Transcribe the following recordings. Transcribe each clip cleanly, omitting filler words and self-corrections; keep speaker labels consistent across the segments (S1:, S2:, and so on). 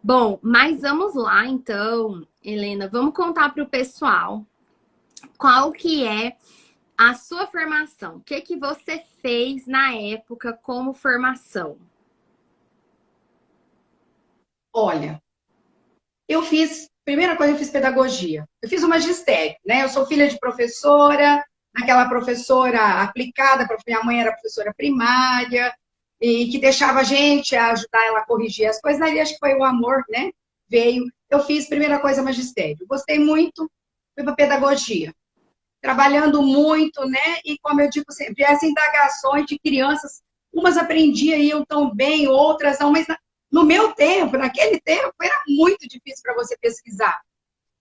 S1: Bom, mas vamos lá então, Helena, vamos contar para o pessoal qual que é a sua formação. O que que você fez na época como formação?
S2: Olha, primeira coisa, eu fiz pedagogia. Eu fiz o magistério, né? Eu sou filha de professora, aquela professora aplicada, porque minha mãe era professora primária, e que deixava a gente ajudar ela a corrigir as coisas. Daí acho que foi o amor, né? Veio. Eu fiz, primeira coisa, magistério. Gostei muito, fui para pedagogia. Trabalhando muito, né? E como eu digo sempre, as indagações de crianças, umas aprendiam e iam tão bem, outras não, mas no meu tempo, naquele tempo, era muito difícil para você pesquisar.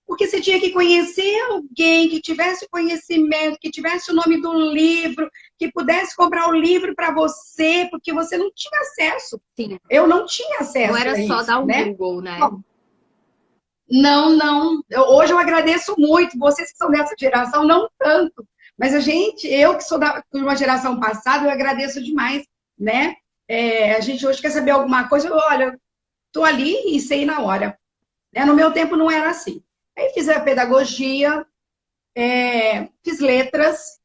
S2: Porque você tinha que conhecer alguém que tivesse conhecimento, que tivesse o nome do livro, que pudesse comprar o livro para você, porque você não tinha acesso.
S1: Sim,
S2: Eu não tinha
S1: não
S2: acesso
S1: era
S2: a
S1: só
S2: isso,
S1: dar um
S2: né?
S1: Google, né?
S2: Bom, não, não. Hoje eu agradeço muito. Vocês que são dessa geração, não tanto. Mas eu que sou de uma geração passada, eu agradeço demais, né? A gente hoje quer saber alguma coisa, olha, estou ali e sei na hora. Né? No meu tempo não era assim. Aí fiz a pedagogia, fiz letras,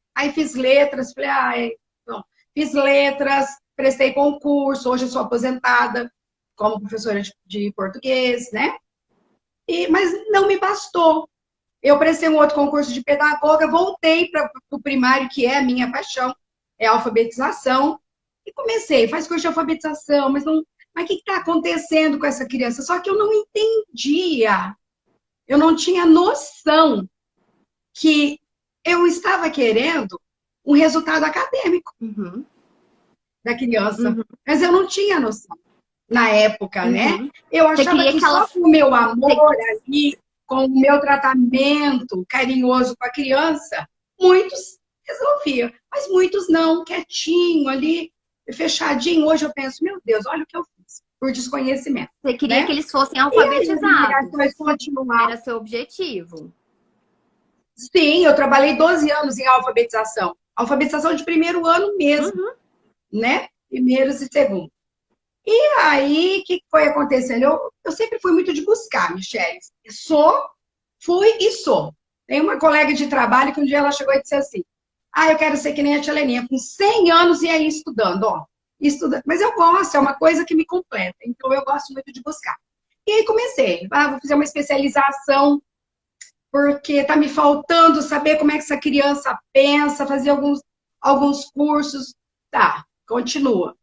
S2: falei, não. Fiz letras, prestei concurso, hoje eu sou aposentada como professora de português, né? Mas não me bastou. Eu prestei um outro concurso de pedagoga, voltei para o primário, que é a minha paixão, é a alfabetização, e comecei, faz curso de alfabetização, mas o que está acontecendo com essa criança? Só que eu não entendia, eu não tinha noção que eu estava querendo um resultado acadêmico
S1: Uhum,
S2: da criança,
S1: uhum,
S2: mas eu não tinha noção na época, né?
S1: uhum.
S2: Eu
S1: Você
S2: achava
S1: queria
S2: que
S1: que ela.
S2: só com o meu
S1: Você...
S2: amor ali, com o meu tratamento carinhoso com a criança, muitos resolviam, mas muitos não, quietinho ali, fechadinho. Hoje eu penso, meu Deus, olha o que eu fiz, por desconhecimento,
S1: Você queria que
S2: né?
S1: eles fossem
S2: E aí as indagações
S1: alfabetizados.
S2: continuaram.
S1: Era seu objetivo.
S2: Sim, eu trabalhei 12 anos em alfabetização. Alfabetização de primeiro ano mesmo,
S1: Uhum.
S2: né? Primeiros e segundos. Aí, o que foi acontecendo? Eu sempre fui muito de buscar, Michelle. Fui e sou. Tem uma colega de trabalho que um dia ela chegou e disse assim: eu quero ser que nem a tia Leninha, com 100 anos e aí estudando, ó. Estudando. Mas eu gosto, é uma coisa que me completa. Então, eu gosto muito de buscar. E aí comecei. Vou fazer uma especialização, porque está me faltando saber como é que essa criança pensa, fazer alguns cursos. Tá, continua.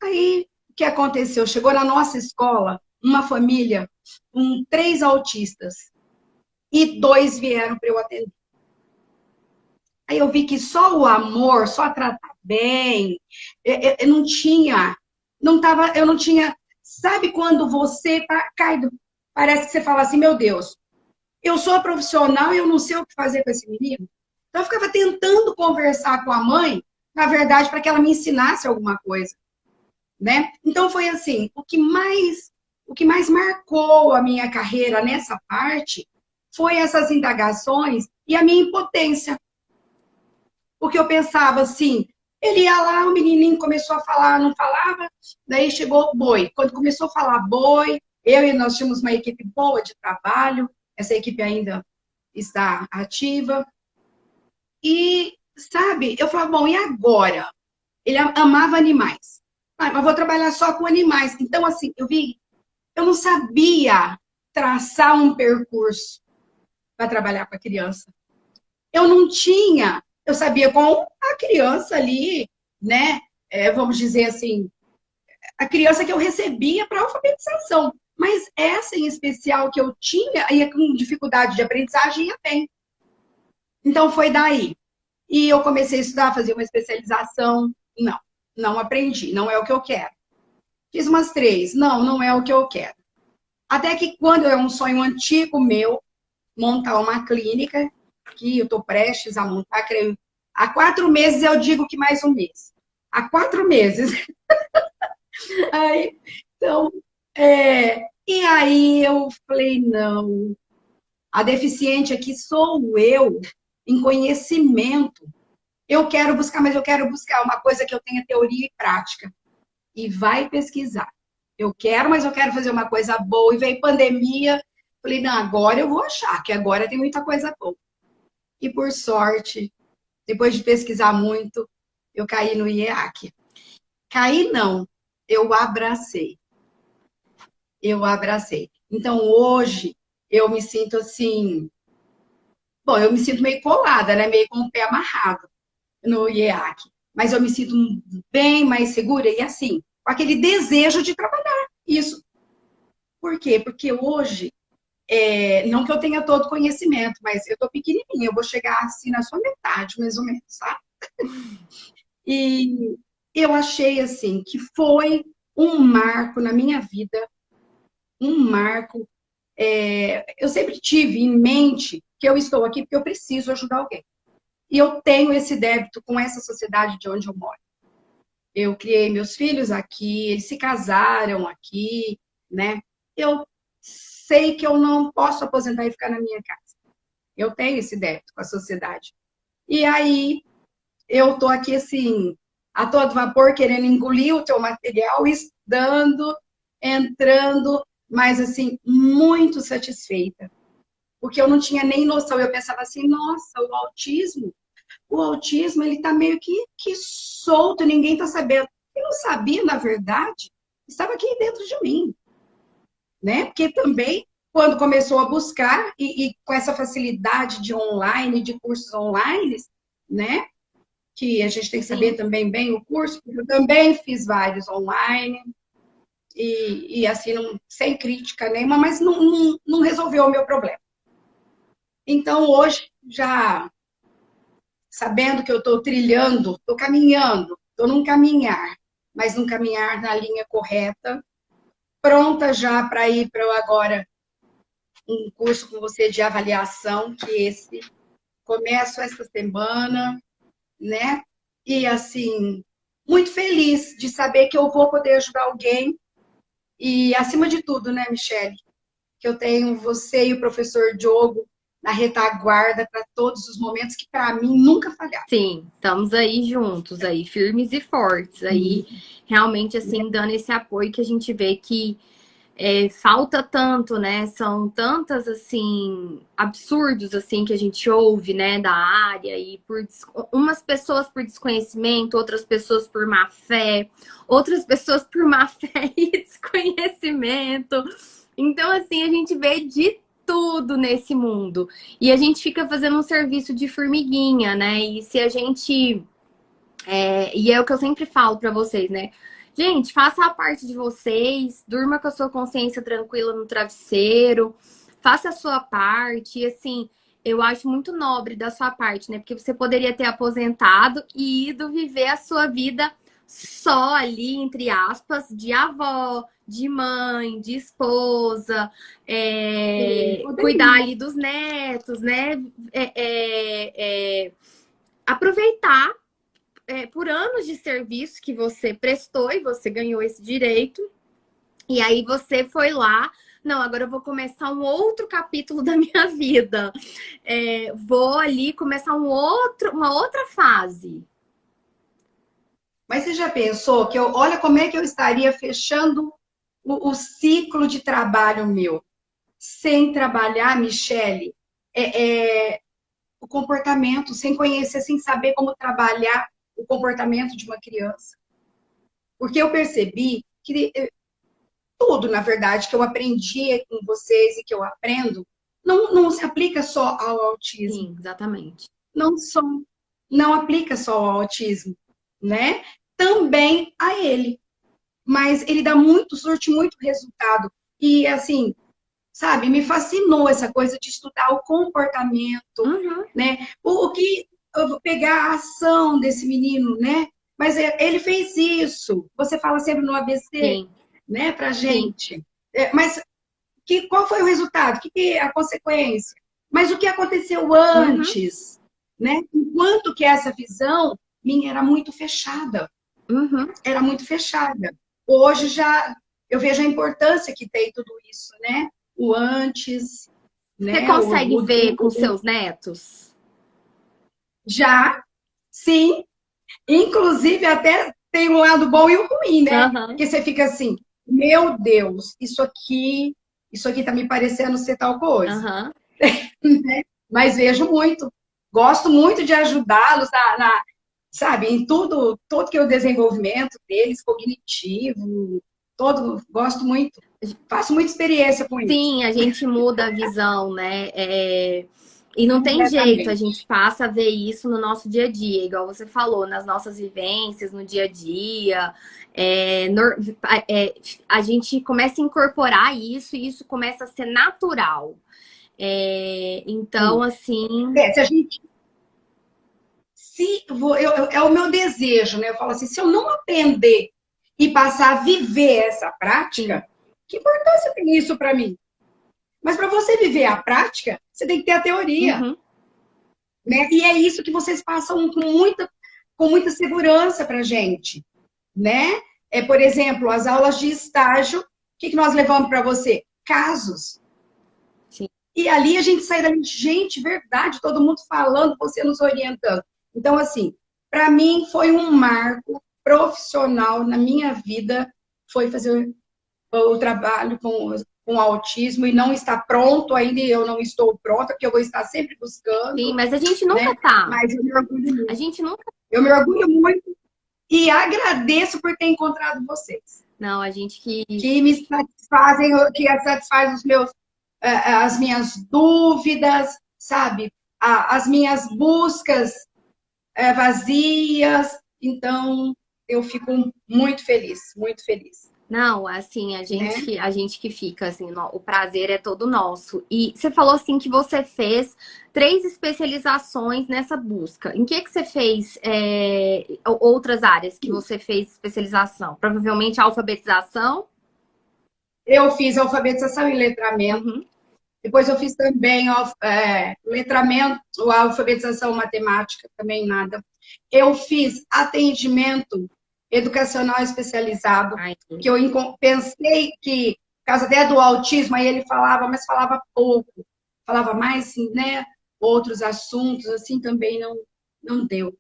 S2: Aí, o que aconteceu? Chegou na nossa escola uma família com 3 autistas e 2 vieram para eu atender. Aí eu vi que só o amor, só tratar bem, eu não tinha, não tava, eu não tinha. Sabe quando você cai parece que você fala assim, meu Deus, eu sou profissional e eu não sei o que fazer com esse menino. Então eu ficava tentando conversar com a mãe, na verdade, para que ela me ensinasse alguma coisa. Né? Então foi assim, o que mais marcou a minha carreira nessa parte foi essas indagações e a minha impotência. Porque eu pensava assim, ele ia lá, o menininho começou a falar, não falava, daí chegou boi. Quando começou a falar boi, nós tínhamos uma equipe boa de trabalho, essa equipe ainda está ativa. E, sabe, eu falava, bom, e agora? Ele amava animais. Mas vou trabalhar só com animais. Então, assim, eu não sabia traçar um percurso para trabalhar com a criança. Eu não tinha, eu sabia com a criança ali, né? Vamos dizer assim, a criança que eu recebia para alfabetização. Mas essa em especial que eu tinha, ia com dificuldade de aprendizagem, ia bem. Então foi daí. E eu comecei a estudar, fazer uma especialização. Não, não aprendi, não é o que eu quero. Fiz umas 3, não, não é o que eu quero. Até que quando é um sonho antigo meu, montar uma clínica, que eu estou prestes a montar, creio, há 4 meses eu digo que mais um mês. Há 4 meses. Aí, então, e aí eu falei, não, a deficiente aqui sou eu, em conhecimento. Eu quero buscar, mas eu quero buscar uma coisa que eu tenha teoria e prática. E vai pesquisar. Eu quero, mas eu quero fazer uma coisa boa. E veio pandemia. Falei, não, agora eu vou achar, que agora tem muita coisa boa. E por sorte, depois de pesquisar muito, eu caí no IEAC. Caí não, eu abracei. Eu abracei. Então hoje eu me sinto assim, bom, eu me sinto meio colada, né? Meio com o pé amarrado no IEAC. Mas eu me sinto bem mais segura e assim, com aquele desejo de trabalhar. Isso. Por quê? Porque hoje, não que eu tenha todo conhecimento, mas eu tô pequenininha, eu vou chegar assim na sua metade, mais ou menos, sabe? E eu achei assim que foi um marco na minha vida, um marco. Eu sempre tive em mente que eu estou aqui porque eu preciso ajudar alguém. E eu tenho esse débito com essa sociedade de onde eu moro. Eu criei meus filhos aqui, eles se casaram aqui, né? Eu sei que eu não posso aposentar e ficar na minha casa. Eu tenho esse débito com a sociedade. E aí eu tô aqui assim, a todo vapor, querendo engolir o teu material, estudando, entrando, mas assim, muito satisfeita. Porque eu não tinha nem noção. Eu pensava assim, nossa, o autismo ele tá meio que solto, ninguém tá sabendo. Eu não sabia, na verdade, estava aqui dentro de mim, né? Porque também, quando começou a buscar, e com essa facilidade de online, de cursos online, né? Que a gente tem que saber
S1: Sim.
S2: também bem o curso, porque eu também fiz vários online, e assim, sem crítica nenhuma, mas não resolveu o meu problema. Então, hoje, já sabendo que eu estou trilhando, estou caminhando, estou num caminhar, mas num caminhar na linha correta, pronta já para ir para agora um curso com você de avaliação, que esse começo essa semana, né? E assim, muito feliz de saber que eu vou poder ajudar alguém. E acima de tudo, né, Michele, que eu tenho você e o professor Diogo na retaguarda para todos os momentos que para mim nunca falharam.
S1: Sim, estamos aí juntos, aí firmes e fortes, aí realmente assim dando esse apoio que a gente vê que falta tanto, né? São tantas assim absurdos assim que a gente ouve, né, da área e por umas pessoas por desconhecimento, outras pessoas por má fé, outras pessoas por má fé e desconhecimento. Então assim, a gente vê de tudo nesse mundo. E a gente fica fazendo um serviço de formiguinha, né? E se a gente e é o que eu sempre falo pra vocês, né? Gente, faça a parte de vocês, durma com a sua consciência tranquila no travesseiro, faça a sua parte, e assim, eu acho muito nobre da sua parte, né? Porque você poderia ter aposentado e ido viver a sua vida só ali, entre aspas, de avó, de mãe, de esposa, cuidar ali dos netos, né? Aproveitar por anos de serviço que você prestou e você ganhou esse direito. E aí você foi lá, não, agora eu vou começar um outro capítulo da minha vida. Vou ali começar uma outra fase.
S2: Mas você já pensou que olha como é que eu estaria fechando o ciclo de trabalho meu? Sem trabalhar, Michele, o comportamento, sem conhecer, sem saber como trabalhar o comportamento de uma criança. Porque eu percebi que tudo, na verdade, que eu aprendi com vocês e que eu aprendo, não se aplica só ao autismo.
S1: Sim, exatamente.
S2: Não aplica só ao autismo, né? Também a ele. Mas ele surte muito resultado. E, assim, sabe, me fascinou essa coisa de estudar o comportamento, né? O que eu vou pegar a ação desse menino, né? Mas ele fez isso. Você fala sempre no ABC,
S1: Sim.
S2: né, pra gente. Mas qual foi o resultado? Que a consequência? Mas o que aconteceu antes, né? Enquanto que essa visão minha era muito fechada. Era muito fechada. Hoje já eu vejo a importância que tem tudo isso, né? O antes,
S1: Você
S2: né?
S1: consegue ver com seus netos?
S2: Já, sim. Inclusive, até tem um lado bom e o ruim, né? Porque você fica assim, meu Deus, isso aqui tá me parecendo ser tal coisa.
S1: Aham.
S2: Mas vejo muito, gosto muito de ajudá-los sabe, em tudo, todo que é o desenvolvimento deles, cognitivo, todo, gosto muito. Faço muita experiência com isso.
S1: Sim, a gente muda a visão, né? E não tem jeito, a
S2: Completamente.
S1: gente passa a ver isso no nosso dia a dia, igual você falou, nas nossas vivências, no dia a dia. É, a gente começa a incorporar isso e isso começa a ser natural. Então,
S2: Sim.
S1: assim.
S2: É, se a gente, se, é o meu desejo, né? Eu falo assim, se eu não aprender e passar a viver essa
S1: Sim.
S2: prática, que importância tem isso para mim? Mas para você viver a prática, você tem que ter a teoria,
S1: Uhum.
S2: né? E é isso que vocês passam com muita segurança para gente, né? Por exemplo, as aulas de estágio, o que nós levamos para você? Casos.
S1: Sim.
S2: E ali a gente sai dali, gente, verdade, todo mundo falando, você nos orientando. Então, assim, para mim foi um marco profissional na minha vida, foi fazer o trabalho com autismo e não está pronto ainda, eu não estou pronta, porque eu vou estar sempre
S1: Sim,
S2: buscando,
S1: mas a gente nunca
S2: né?
S1: tá.
S2: Mas eu me orgulho
S1: A
S2: muito.
S1: gente nunca.
S2: Eu me orgulho muito e agradeço por ter encontrado vocês,
S1: Não, a gente que.
S2: que me satisfazem, que satisfazem as minhas dúvidas, sabe? As minhas buscas vazias. Então, eu fico muito feliz, muito feliz,
S1: Não, assim,
S2: né?
S1: a gente que fica, assim, o prazer é todo nosso. E você falou, assim, que você fez 3 especializações nessa busca. Em que você fez outras áreas que você fez especialização? Provavelmente alfabetização?
S2: Eu fiz alfabetização e letramento.
S1: Uhum.
S2: Depois eu fiz também letramento, alfabetização matemática, também nada. Eu fiz atendimento educacional especializado,
S1: Ai,
S2: que eu pensei que, por causa até do autismo, aí ele falava, mas falava pouco. Falava mais, assim, né? Outros assuntos, assim, também não deu.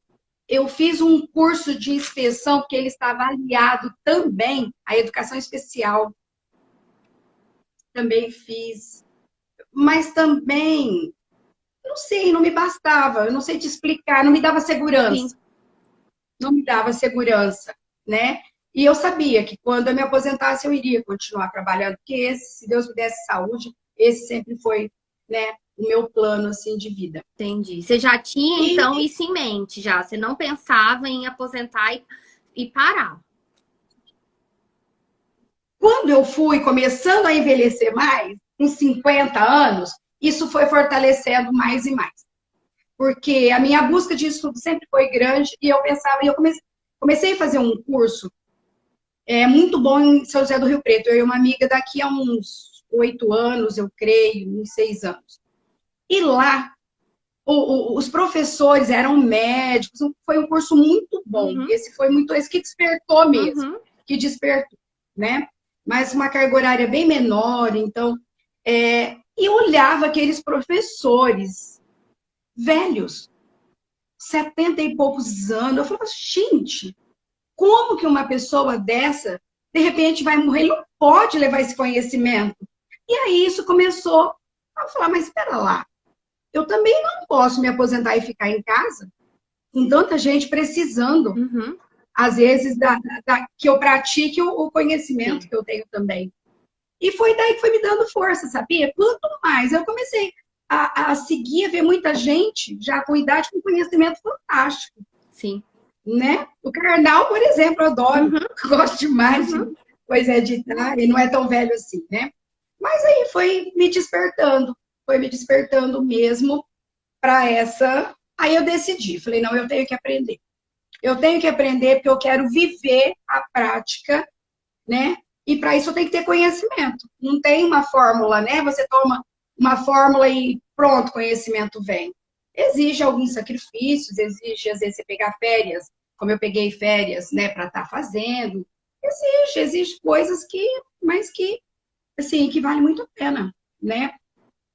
S2: Eu fiz um curso de inspeção, porque ele estava aliado também à educação especial. Também fiz. Mas também, não sei, não me bastava, eu não sei te explicar, não me dava
S1: sim,
S2: segurança, não me dava segurança, né? E eu sabia que quando eu me aposentasse eu iria continuar trabalhando, porque esse, se Deus me desse saúde, esse sempre foi, né, o meu plano assim de vida.
S1: entendi. Você já tinha, então,
S2: E
S1: isso em mente já? Você não pensava em aposentar e parar?
S2: quando eu fui começando a envelhecer mais, uns 50 anos, isso foi fortalecendo mais e mais. Porque a minha busca de estudo sempre foi grande e eu pensava, e eu comecei a fazer um curso muito bom em São José do Rio Preto. Eu e uma amiga daqui a uns 8 anos, eu creio, uns 6 anos. E lá, os professores eram médicos, foi um curso muito bom.
S1: Uhum,
S2: Esse foi muito, esse que despertou mesmo,
S1: uhum.
S2: que despertou, né? Mas uma carga horária bem menor, então. E olhava aqueles professores velhos, 70 e poucos anos. Eu falava, gente, como que uma pessoa dessa, de repente, vai morrer? Ele não pode levar esse conhecimento. E aí isso começou a falar, mas espera lá, eu também não posso me aposentar e ficar em casa, com tanta gente precisando,
S1: Uhum.
S2: às vezes, que eu pratique o conhecimento
S1: Sim,
S2: que eu tenho também. E foi daí que foi me dando força, sabia? Quanto mais eu comecei a seguir, a ver muita gente já com idade, com conhecimento fantástico.
S1: sim.
S2: Né? O Karnal, por exemplo, eu adoro,
S1: Uhum,
S2: gosto demais
S1: uhum.
S2: de coisa editar, e não é tão velho assim, né? Mas aí foi me despertando mesmo para essa. Aí eu decidi, falei, não, eu tenho que aprender. Eu tenho que aprender porque eu quero viver a prática, né? E para isso eu tenho que ter conhecimento. Não tem uma fórmula, né? Você toma uma fórmula e pronto, conhecimento vem. Exige alguns sacrifícios, exige às vezes você pegar férias, como eu peguei férias, né, para estar fazendo. Exige coisas mas que, assim, que vale muito a pena, né?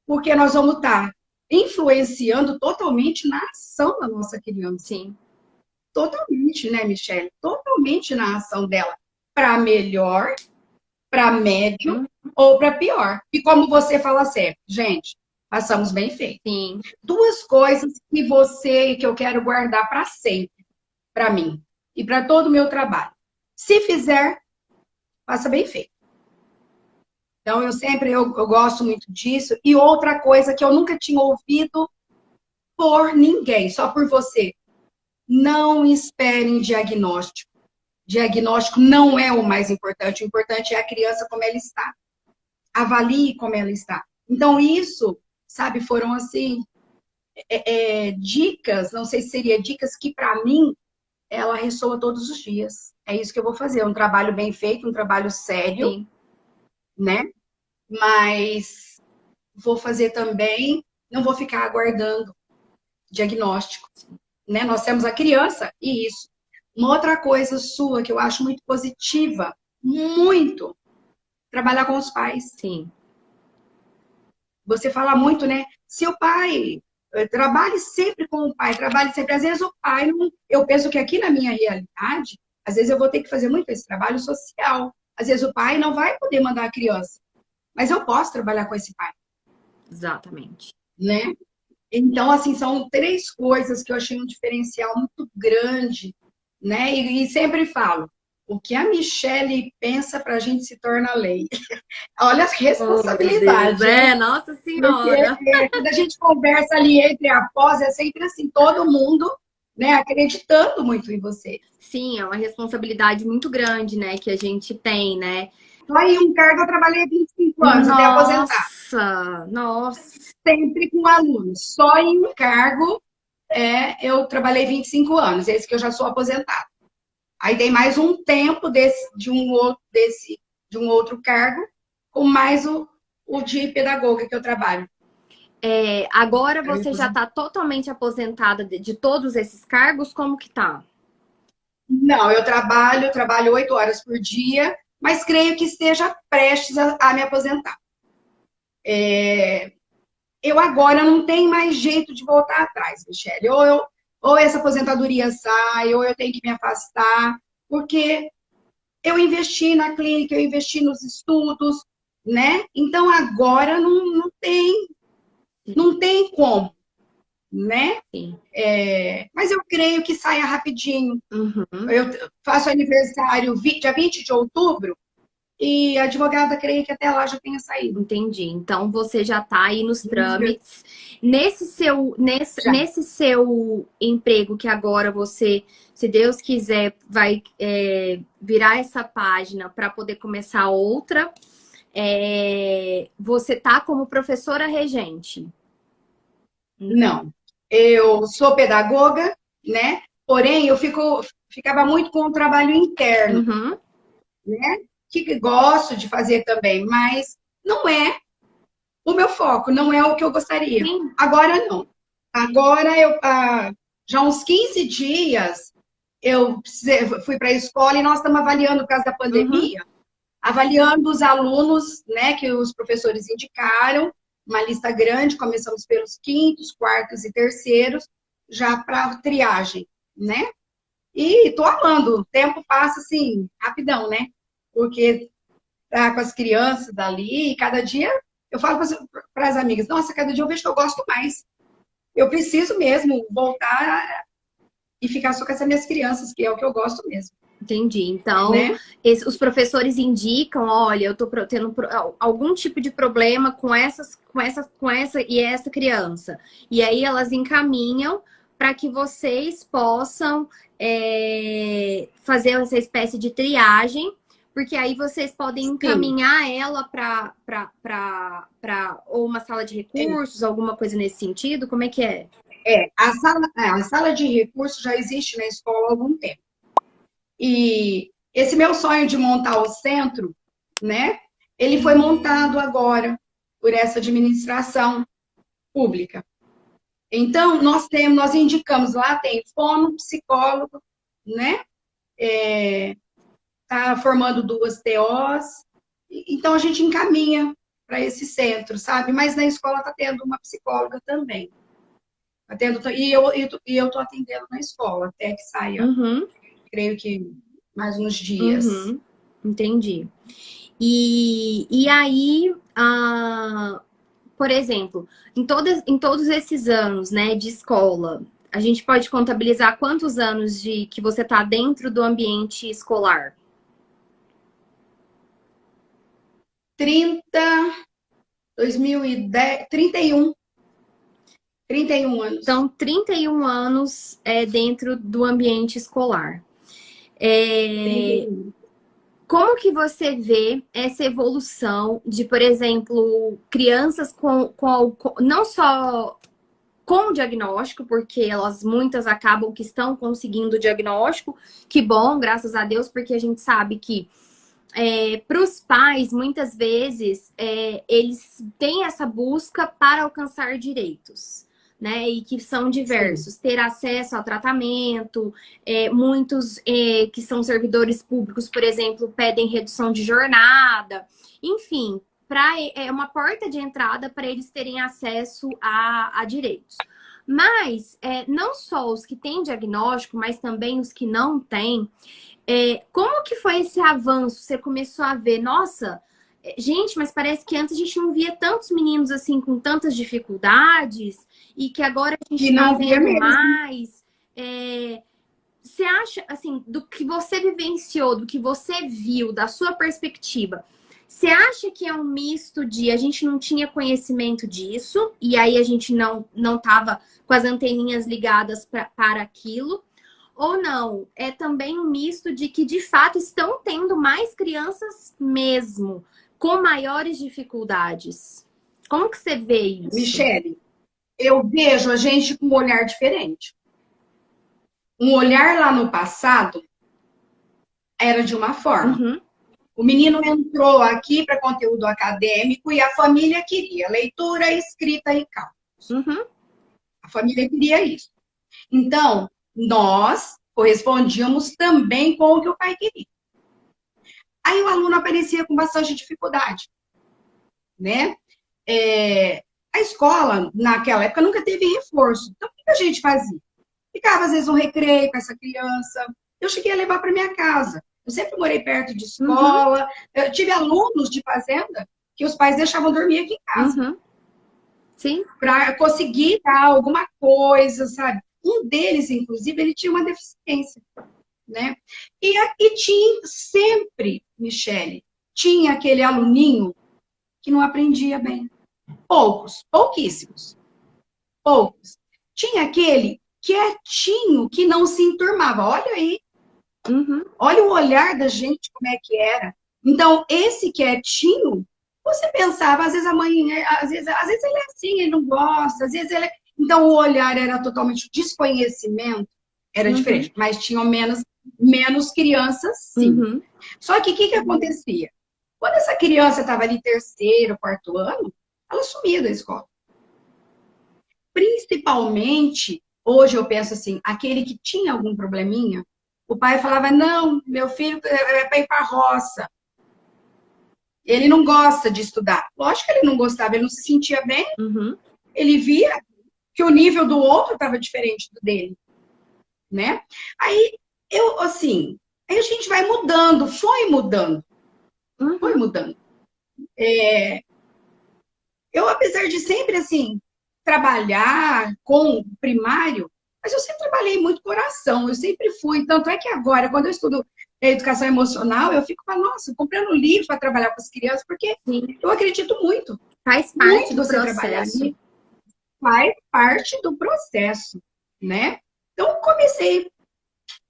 S2: Porque nós vamos estar influenciando totalmente na ação da nossa criança.
S1: Sim.
S2: Totalmente, né, Michelle? Totalmente na ação dela. Para melhor para médio
S1: Hum,
S2: ou para pior. E como você fala sempre, gente, façamos bem feito.
S1: sim,
S2: Duas coisas que você, que eu quero guardar para sempre, para mim e para todo o meu trabalho. Se fizer, faça bem feito. Então, eu gosto muito disso. E outra coisa que eu nunca tinha ouvido por ninguém, só por você. Não esperem diagnóstico. Diagnóstico não é o mais importante. O importante é a criança como ela está. Avalie como ela está. Então, isso, sabe, foram assim, dicas, não sei se seria dicas que, para mim, ela ressoa todos os dias. É isso que eu vou fazer. Um trabalho bem feito, um trabalho sério,
S1: sim.
S2: né? Mas vou fazer também, não vou ficar aguardando diagnóstico, né? Nós temos a criança e isso. Uma outra coisa sua que eu acho muito positiva, muito, trabalhar com os pais.
S1: Sim,
S2: Você fala muito, né? Se o pai trabalhe sempre com o pai, trabalhe sempre. Às vezes o pai não. Eu penso que aqui na minha realidade, às vezes eu vou ter que fazer muito esse trabalho social. Às vezes o pai não vai poder mandar a criança, mas eu posso trabalhar com esse pai,
S1: exatamente.
S2: né? Então, assim, são três coisas que eu achei um diferencial muito grande, né? E sempre falo, o que a Michelle pensa para a gente se torna lei. Olha as
S1: Oh, meu Deus,
S2: responsabilidades, né?
S1: é, Nossa
S2: Porque
S1: Senhora.
S2: quando a gente conversa ali entre após, é sempre assim, todo mundo, né, acreditando muito em você.
S1: Sim, é uma responsabilidade muito grande, né, que a gente tem, né?
S2: Só em um cargo eu trabalhei 25 anos, até aposentar.
S1: Nossa, nossa.
S2: Sempre com alunos. Só em um cargo eu trabalhei 25 anos, esse que eu já sou aposentada. Aí tem mais um tempo de um outro cargo, com mais o de pedagoga que eu trabalho.
S1: Agora você já está totalmente aposentada de todos esses cargos? Como que tá?
S2: Não, eu trabalho 8 horas por dia, mas creio que esteja prestes a me aposentar. Eu agora não tenho mais jeito de voltar atrás, Michele. Ou essa aposentadoria sai, ou eu tenho que me afastar, porque eu investi na clínica, eu investi nos estudos, né? Então agora não tem como, né?
S1: Sim.
S2: Mas eu creio que saia rapidinho.
S1: Uhum.
S2: Eu faço aniversário dia 20 de outubro e a advogada creio que até lá já tenha saído.
S1: Entendi. Então você já está aí nos trâmites. Nesse seu, nesse,
S2: Já.
S1: nesse seu emprego que agora você, se Deus quiser, vai virar essa página para poder começar outra, você tá como professora regente.
S2: Não. Eu sou pedagoga, né? Porém, ficava muito com o trabalho interno,
S1: Uhum.
S2: né? Que gosto de fazer também, mas não é o meu foco, não é o que eu gostaria.
S1: Sim.
S2: Agora não. Agora já há uns 15 dias fui para a escola e nós estamos avaliando, por causa da
S1: Uhum.
S2: pandemia, avaliando os alunos, né, que os professores indicaram, uma lista grande, começamos pelos quintos, quartos e terceiros, já para triagem, né? E estou amando, o tempo passa assim, rapidão, né? Porque tá com as crianças dali, e cada dia eu falo para as amigas, nossa, cada dia eu vejo que eu gosto mais. Eu preciso mesmo voltar e ficar só com essas minhas crianças, que é o que eu gosto mesmo,
S1: Entendi. Então,
S2: né?
S1: os professores indicam, olha, eu tô tendo algum tipo de problema com essa e essa criança. E aí elas encaminham para que vocês possam fazer essa espécie de triagem, porque aí vocês podem
S2: Sim.
S1: encaminhar ela para ou uma sala de recursos, alguma coisa nesse sentido. Como é que é?
S2: A sala de recursos já existe na escola há algum tempo. E esse meu sonho de montar o centro, né? Ele foi montado agora por essa administração pública. Então, nós indicamos lá, tem fono, psicólogo, né? Tá formando 2 TOs. Então, a gente encaminha para esse centro, sabe? Mas na escola está tendo uma psicóloga também. E eu estou atendendo na escola, até que saia,
S1: Uhum,
S2: creio que mais uns dias.
S1: uhum, entendi. E aí, por exemplo, em todos esses anos, né, de escola, a gente pode contabilizar quantos anos de que você está dentro do ambiente escolar?
S2: 2010, 31 anos.
S1: Então, 31 anos dentro do ambiente escolar. É,
S2: 31.
S1: como que você vê essa evolução de, por exemplo, crianças não só com o diagnóstico, porque elas muitas acabam que estão conseguindo o diagnóstico, que bom, graças a Deus, porque a gente sabe que para os pais, muitas vezes, eles têm essa busca para alcançar direitos, né? E que são
S2: Sim.
S1: diversos. Ter acesso ao tratamento, muitos que são servidores públicos, por exemplo, pedem redução de jornada. Enfim, é uma porta de entrada para eles terem acesso a direitos. Mas, não só os que têm diagnóstico, mas também os que não têm, como que foi esse avanço? Você começou a ver, nossa, gente, mas parece que antes a gente não via tantos meninos assim com tantas dificuldades e que agora a gente
S2: E
S1: está
S2: não via
S1: vendo
S2: mesmo.
S1: mais. Você acha, assim, do que você vivenciou, do que você viu, da sua perspectiva, você acha que é um misto de a gente não tinha conhecimento disso e aí a gente não estava com as anteninhas ligadas para aquilo? Ou não, é também um misto de que, de fato, estão tendo mais crianças mesmo, com maiores dificuldades. Como que você vê isso?
S2: Michele, eu vejo a gente com um olhar diferente. Um olhar lá no passado era de uma forma.
S1: Uhum,
S2: O menino entrou aqui para conteúdo acadêmico e a família queria leitura, escrita e cálculo.
S1: uhum,
S2: A família queria isso. Então, nós correspondíamos também com o que o pai queria. Aí o aluno aparecia com bastante dificuldade, né? A escola, naquela época, nunca teve reforço. Então, o que a gente fazia? Ficava, às vezes, um recreio com essa criança. Eu cheguei a levar para minha casa. Eu sempre morei perto de
S1: uhum,
S2: escola. Eu tive alunos de fazenda que os pais deixavam dormir aqui em casa
S1: uhum. Sim?
S2: para conseguir dar alguma coisa, sabe? Um deles, inclusive, ele tinha uma deficiência, né? E tinha sempre, Michele, tinha aquele aluninho que não aprendia bem. Poucos, pouquíssimos, poucos. Tinha aquele quietinho que não se enturmava. Olha aí,
S1: Uhum,
S2: olha o olhar da gente como é que era. Então, esse quietinho, você pensava, às vezes a mãe, às vezes ele é assim, ele não gosta, às vezes ele é... Então, o olhar era totalmente desconhecimento, era
S1: uhum,
S2: diferente, mas tinham menos crianças, sim.
S1: uhum,
S2: Só que o que acontecia? Quando essa criança estava ali terceiro, quarto ano, ela sumia da escola. Principalmente, hoje eu penso assim, aquele que tinha algum probleminha, o pai falava, não, meu filho é para ir para a roça. Ele não gosta de estudar. Lógico que ele não gostava, ele não se sentia bem,
S1: uhum.
S2: ele via que o nível do outro estava diferente do dele, né? Aí, assim, aí a gente vai mudando, foi
S1: Uhum.
S2: mudando. Eu, apesar de sempre, assim, trabalhar com o primário, mas eu sempre trabalhei muito coração, eu sempre fui. Tanto é que agora, quando eu estudo educação emocional, eu fico falando, nossa, comprando livro para trabalhar com as crianças, porque
S1: Sim.
S2: eu acredito muito,
S1: Faz parte
S2: muito
S1: do
S2: você trabalhar
S1: processo.
S2: ali faz parte do processo, né? Então, comecei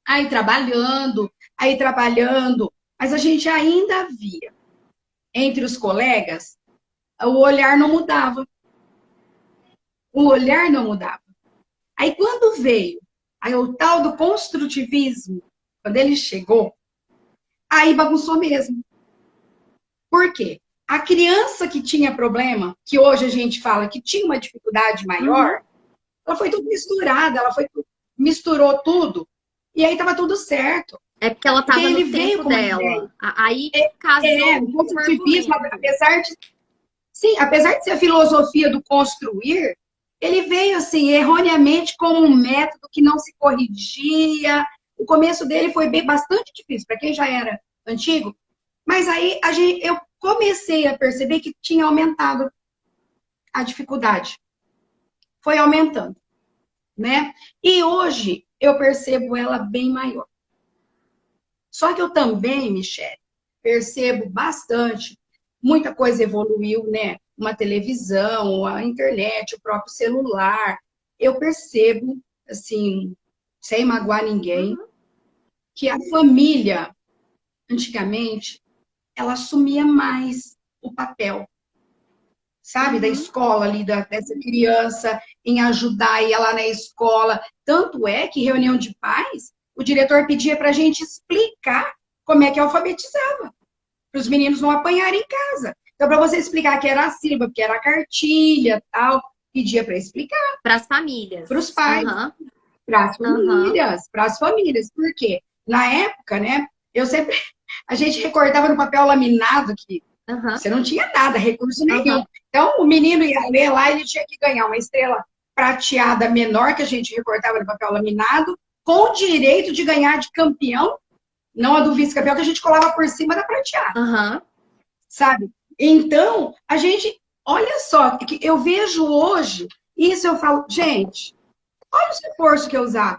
S2: aí trabalhando, mas a gente ainda via entre os colegas, o olhar não mudava. O olhar não mudava. Aí quando veio aí o tal do construtivismo, quando ele chegou, aí bagunçou mesmo. Por quê? A criança que tinha problema, que hoje a gente fala que tinha uma dificuldade
S1: Uhum.
S2: maior, ela foi tudo misturada, misturou tudo, e aí estava tudo certo.
S1: É porque ela
S2: Porque
S1: estava no
S2: ele veio
S1: tempo
S2: com uma ideia.
S1: dela. Aí casou
S2: O
S1: o
S2: construtivismo,
S1: argumento.
S2: apesar de ser a filosofia do construir, ele veio assim erroneamente como um método que não se corrigia. O começo dele foi bastante difícil para quem já era antigo. Mas aí eu comecei a perceber que tinha aumentado a dificuldade. Foi aumentando, né? E hoje eu percebo ela bem maior. Só que eu também, Michele, percebo bastante, muita coisa evoluiu, né? Uma televisão, a internet, o próprio celular. Eu percebo, assim, sem magoar ninguém,
S1: Uhum.
S2: que a família, antigamente, ela assumia mais o papel, sabe? Da
S1: Uhum.
S2: escola ali, dessa criança, em ajudar e lá na escola. Tanto é que reunião de pais, o diretor pedia para a gente explicar como é que alfabetizava, para os meninos não apanharem em casa. Então, para você explicar que era a sílaba, que era a cartilha, tal, pedia para explicar
S1: Para as
S2: para os
S1: famílias.
S2: pais,
S1: Aham.
S2: para as
S1: Aham.
S2: famílias, para as famílias. Por quê? Na época, né, eu sempre, a gente recortava no papel laminado que
S1: Aham.
S2: você não tinha nada, recurso nenhum.
S1: Aham.
S2: Então, o menino ia ler lá, ele tinha que ganhar uma estrela prateada menor, que a gente recortava no papel laminado, com o direito de ganhar de campeão, não a do vice-campeão, que a gente colava por cima da prateada,
S1: Aham.
S2: sabe? Então, a gente, olha só, que eu vejo hoje, isso eu falo, gente, olha os reforços que eu usava.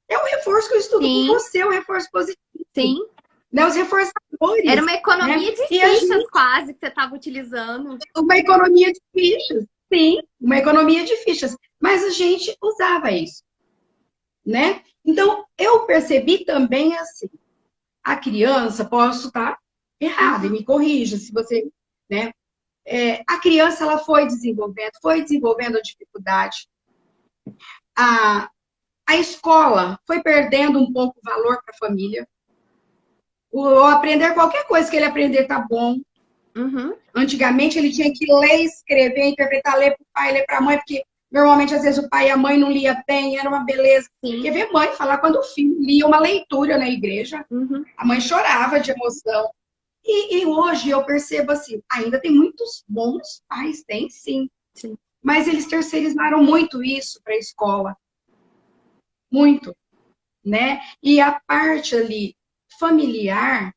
S2: É um reforço que eu estudo com
S1: Sim,
S2: você, é um reforço positivo,
S1: sim.
S2: né? Os
S1: Era
S2: reforçadores,
S1: uma
S2: né?
S1: economia de
S2: E a
S1: fichas
S2: gente
S1: quase que você estava utilizando.
S2: uma economia de fichas. Sim, uma economia de fichas. Mas a gente usava isso, né? Então, eu percebi também assim, a criança, posso estar errada, e
S1: Uhum.
S2: me corrija se você, né? A criança, ela foi desenvolvendo a dificuldade. A, a escola foi perdendo um pouco o valor para a família. O aprender qualquer coisa que ele aprender tá bom.
S1: Uhum.
S2: Antigamente ele tinha que ler, escrever, interpretar, ler para o pai, ler para a mãe, porque normalmente às vezes o pai e a mãe não lia bem, era uma beleza.
S1: Sim.
S2: Porque ver mãe falar quando o filho lia uma leitura na igreja,
S1: Uhum.
S2: a mãe chorava de emoção. E hoje eu percebo assim, ainda tem muitos bons pais, tem sim,
S1: Sim.
S2: mas eles terceirizaram muito isso para a escola, muito, né? E a parte ali familiar,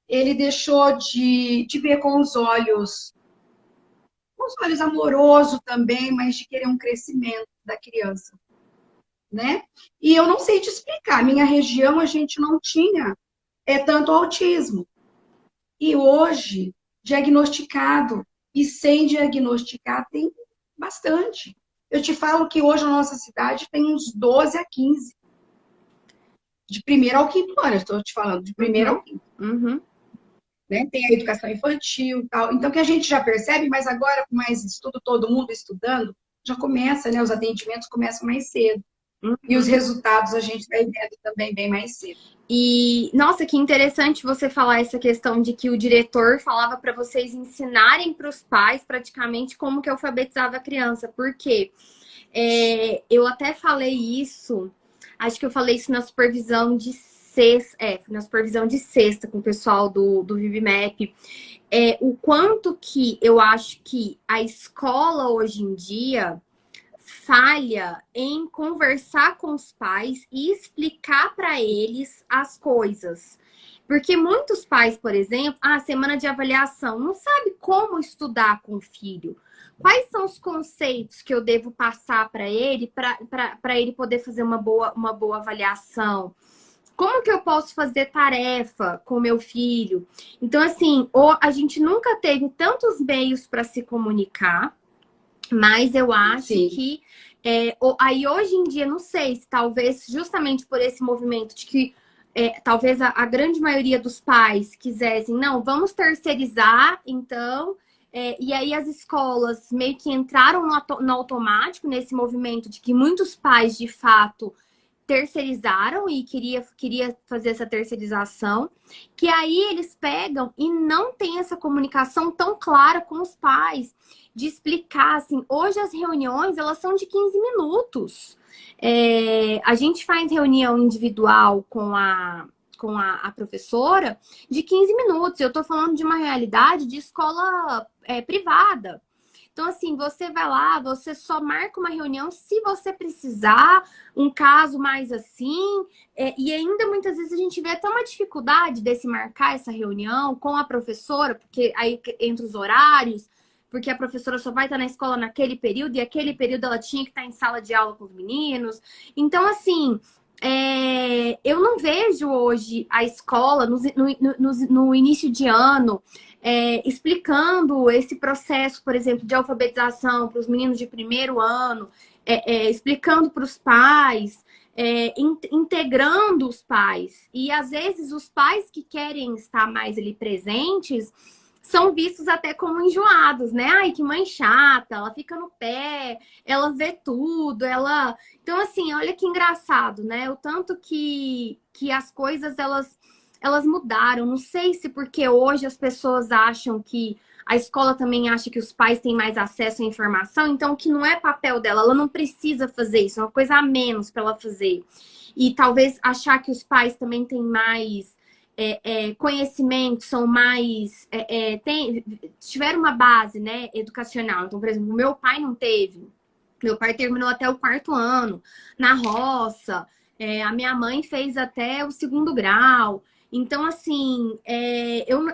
S2: ele deixou de ver com os olhos amorosos também, mas de querer um crescimento da criança, né? E eu não sei te explicar, minha região a gente não tinha tanto autismo. E hoje, diagnosticado e sem diagnosticar, tem bastante. Eu te falo que hoje na nossa cidade tem uns 12 a 15, de primeiro ao quinto ano, eu estou te falando, de primeiro ao
S1: Uhum.
S2: quinto.
S1: Uhum.
S2: Né? Tem a educação infantil, tal. Então, que a gente já percebe, mas agora com mais estudo, todo mundo estudando, já começa, né? Os atendimentos começam mais cedo. E os
S1: Uhum.
S2: resultados a gente vai vendo também bem mais cedo.
S1: E, nossa, que interessante você falar essa questão de que o diretor falava para vocês ensinarem para os pais praticamente como que alfabetizava a criança. Por quê? Eu até falei isso, acho que eu falei isso na supervisão de sexta, na supervisão de sexta com o pessoal do VibMap. O quanto que eu acho que a escola hoje em dia falha em conversar com os pais e explicar para eles as coisas. Porque muitos pais, por exemplo, semana de avaliação, não sabe como estudar com o filho. Quais são os conceitos que eu devo passar para ele para ele poder fazer uma boa avaliação? Como que eu posso fazer tarefa com meu filho? Então, assim, a gente nunca teve tantos meios para se comunicar, mas eu acho
S2: Sim.
S1: que aí hoje em dia, não sei se talvez justamente por esse movimento de que talvez a grande maioria dos pais quisessem, não, vamos terceirizar, então, e aí as escolas meio que entraram no automático nesse movimento de que muitos pais, de fato, terceirizaram e queria fazer essa terceirização, que aí eles pegam e não tem essa comunicação tão clara com os pais, de explicar, assim, hoje as reuniões, elas são de 15 minutos. A gente faz reunião individual com a professora de 15 minutos. Eu tô falando de uma realidade de escola privada. Então, assim, você vai lá, você só marca uma reunião se você precisar, um caso mais assim. E ainda muitas vezes a gente vê até uma dificuldade desse marcar essa reunião com a professora, porque aí entre os horários, porque a professora só vai estar na escola naquele período, e aquele período ela tinha que estar em sala de aula com os meninos. Então, assim, eu não vejo hoje a escola no início de ano explicando esse processo, por exemplo, de alfabetização para os meninos de primeiro ano, explicando para os pais, integrando os pais. E às vezes os pais que querem estar mais ali presentes são vistos até como enjoados, né? Ai, que mãe chata, ela fica no pé, ela vê tudo, ela... Então, assim, olha que engraçado, né? O tanto que as coisas, elas mudaram. Não sei se porque hoje as pessoas acham que... A escola também acha que os pais têm mais acesso à informação, então que não é papel dela, ela não precisa fazer isso, é uma coisa a menos para ela fazer. E talvez achar que os pais também têm mais... conhecimento, são mais... tiveram uma base, né, educacional. Então, por exemplo, o meu pai não teve. Meu pai terminou até o 4º ano na roça. A minha mãe fez até o 2º grau. Então, assim,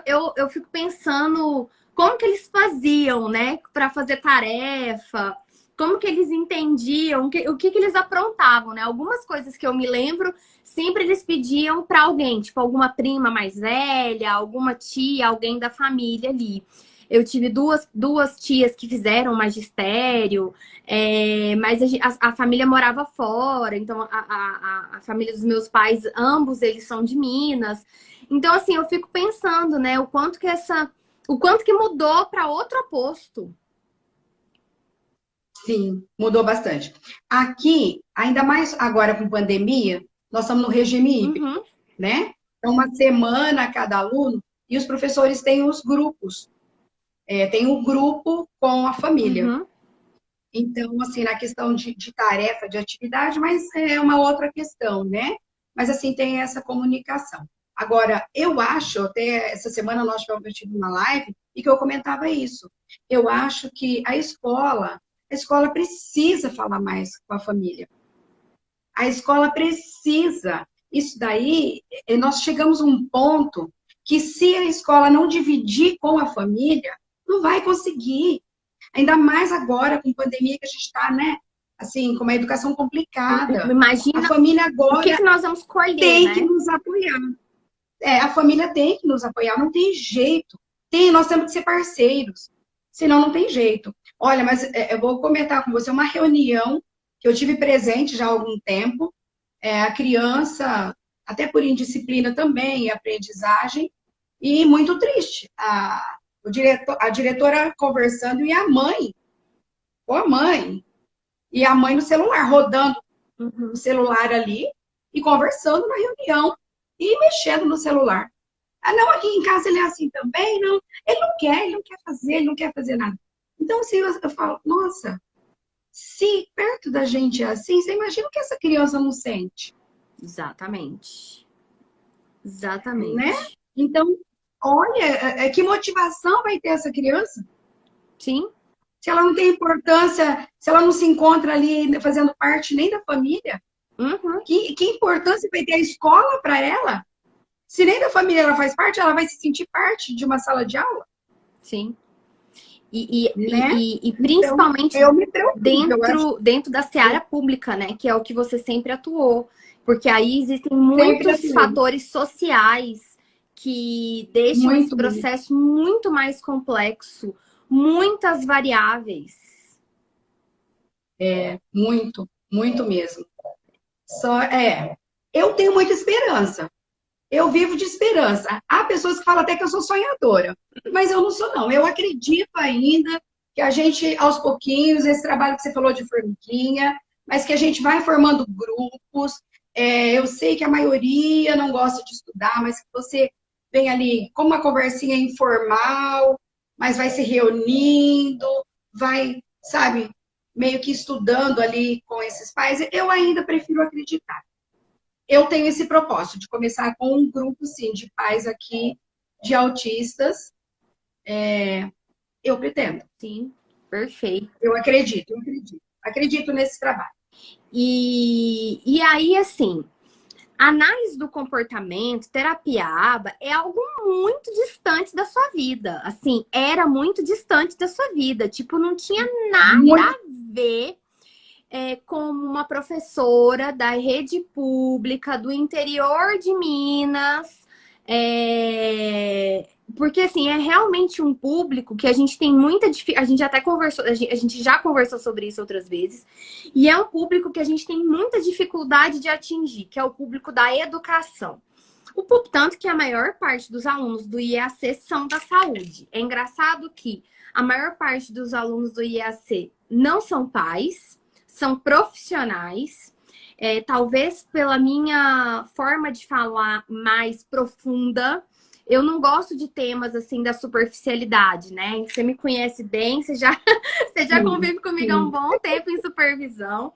S1: eu fico pensando como que eles faziam, né, para fazer tarefa, como que eles entendiam, o que eles aprontavam, né? Algumas coisas que eu me lembro, sempre eles pediam para alguém, tipo alguma prima mais velha, alguma tia, alguém da família ali. Eu tive duas tias que fizeram magistério, mas a família morava fora, então a família dos meus pais, ambos eles são de Minas. Então, assim, eu fico pensando, né, o quanto que mudou para outro oposto.
S2: Sim, mudou bastante. Aqui, ainda mais agora com pandemia, nós estamos no regime híbrido,
S1: Uhum,
S2: né? Então, uma semana a cada aluno, e os professores têm os grupos. Tem o grupo com a família.
S1: uhum.
S2: Então, assim, na questão de tarefa, de atividade, mas é uma outra questão, né? Mas, assim, tem essa comunicação. Agora, eu acho, até essa semana nós tivemos uma live e que eu comentava isso. Eu acho que a escola precisa falar mais com a família. A escola precisa. Isso daí, nós chegamos a um ponto que se a escola não dividir com a família, não vai conseguir. Ainda mais agora, com pandemia que a gente está, né? Assim, com uma educação complicada. A
S1: Imagina
S2: família
S1: o
S2: agora
S1: que nós vamos colher,
S2: tem que
S1: né?
S2: nos apoiar. A família tem que nos apoiar, não tem jeito. Nós temos que ser parceiros, senão não tem jeito. Olha, mas eu vou comentar com você uma reunião que eu tive presente já há algum tempo. A criança, até por indisciplina também, e aprendizagem, e muito triste. A diretora conversando e a mãe, com a mãe, e a mãe no celular, rodando o
S1: Uhum.
S2: celular ali e conversando na reunião e mexendo no celular. Ah, não, aqui em casa ele é assim também, não. Ele não quer fazer, ele não quer fazer nada. Então, assim, eu falo, nossa, se perto da gente é assim, você imagina o que essa criança não sente,
S1: Exatamente.
S2: né?
S1: Exatamente.
S2: Então, olha, que motivação vai ter essa criança?
S1: Sim.
S2: Se ela não tem importância, se ela não se encontra ali fazendo parte nem da família,
S1: Uhum.
S2: que importância vai ter a escola para ela? Se nem da família ela faz parte, ela vai se sentir parte de uma sala de aula,
S1: Sim.
S2: né?
S1: E
S2: Então,
S1: principalmente
S2: eu me preocupo, eu acho
S1: dentro da seara pública, né? Que é o que você sempre atuou. Porque aí existem
S2: que sempre
S1: muitos
S2: atuei.
S1: fatores sociais que deixam esse
S2: Muito, muito.
S1: processo muito mais complexo, muitas variáveis.
S2: Muito, muito mesmo. Eu tenho muita esperança. Eu vivo de esperança. Há pessoas que falam até que eu sou sonhadora, mas eu não sou, não. Eu acredito ainda que a gente, aos pouquinhos, esse trabalho que você falou de formiguinha, mas que a gente vai formando grupos. Eu sei que a maioria não gosta de estudar, mas que você vem ali com uma conversinha informal, mas vai se reunindo, vai, sabe, meio que estudando ali com esses pais. Eu ainda prefiro acreditar. Eu tenho esse propósito de começar com um grupo, sim, de pais aqui, de autistas. Eu pretendo.
S1: Sim. Perfeito.
S2: Eu acredito, eu acredito. Acredito nesse trabalho.
S1: E aí, assim, análise do comportamento, terapia ABA, é algo muito distante da sua vida. Assim, era muito distante da sua vida. Tipo, não tinha nada
S2: Muito.
S1: a ver com uma professora da rede pública do interior de Minas. Porque, assim, é realmente um público que a gente tem muita dificuldade. A gente até conversou, a gente já conversou sobre isso outras vezes. E é um público que a gente tem muita dificuldade de atingir, que é o público da educação. Tanto que a maior parte dos alunos do IAC são da saúde. É engraçado que a maior parte dos alunos do IAC não são pais, são profissionais. Talvez pela minha forma de falar mais profunda, eu não gosto de temas assim da superficialidade, né? Você me conhece bem, você já convive comigo há um bom tempo em supervisão.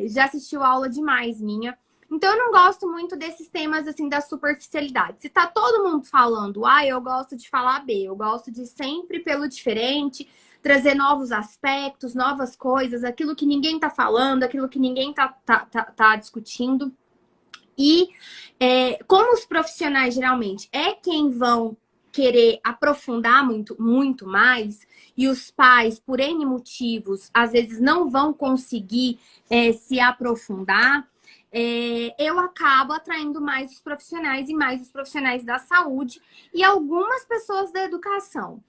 S1: Já assistiu aula demais minha. Então, eu não gosto muito desses temas, assim, da superficialidade. Se tá todo mundo falando A, eu gosto de falar B. Eu gosto de sempre pelo diferente, trazer novos aspectos, novas coisas, aquilo que ninguém tá falando, aquilo que ninguém tá discutindo. E como os profissionais, geralmente, quem vão querer aprofundar muito, muito mais, e os pais, por N motivos, às vezes não vão conseguir se aprofundar, eu acabo atraindo mais os profissionais e mais os profissionais da saúde e algumas pessoas da educação.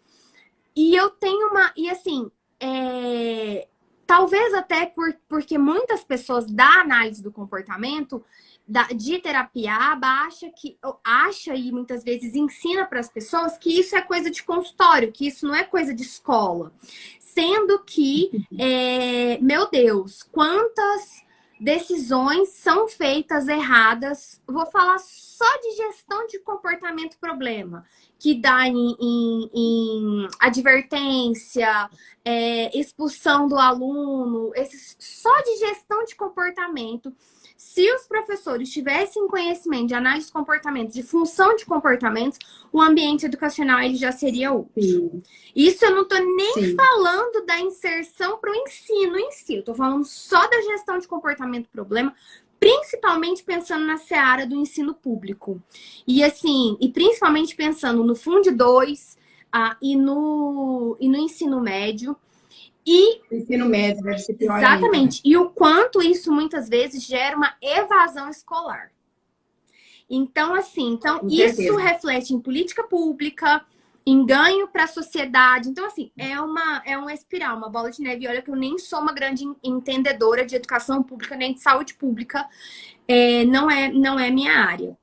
S1: E eu tenho uma... E assim, talvez até porque muitas pessoas da análise do comportamento, de terapia ABA, acha e muitas vezes ensina para as pessoas que isso é coisa de consultório, que isso não é coisa de escola. Sendo que, meu Deus, quantas decisões são feitas erradas. Vou falar só de gestão de comportamento problema, que dá em advertência, expulsão do aluno, só de gestão de comportamento. Se os professores tivessem conhecimento de análise de comportamento, de função de comportamentos, o ambiente educacional ele já seria outro. Sim. Isso eu não estou nem falando da inserção para o ensino em si. Eu estou falando só da gestão de comportamento problema, principalmente pensando na seara do ensino público. E assim, e principalmente pensando no Fundo 2 e no ensino médio.
S2: Ensino médio deve ser pior
S1: exatamente. Ainda. E o quanto isso muitas vezes gera uma evasão escolar. Então, assim, isso reflete em política pública, em ganho para a sociedade. Então, assim, é uma espiral, uma bola de neve. E olha que eu nem sou uma grande entendedora de educação pública, nem de saúde pública. Não é minha área.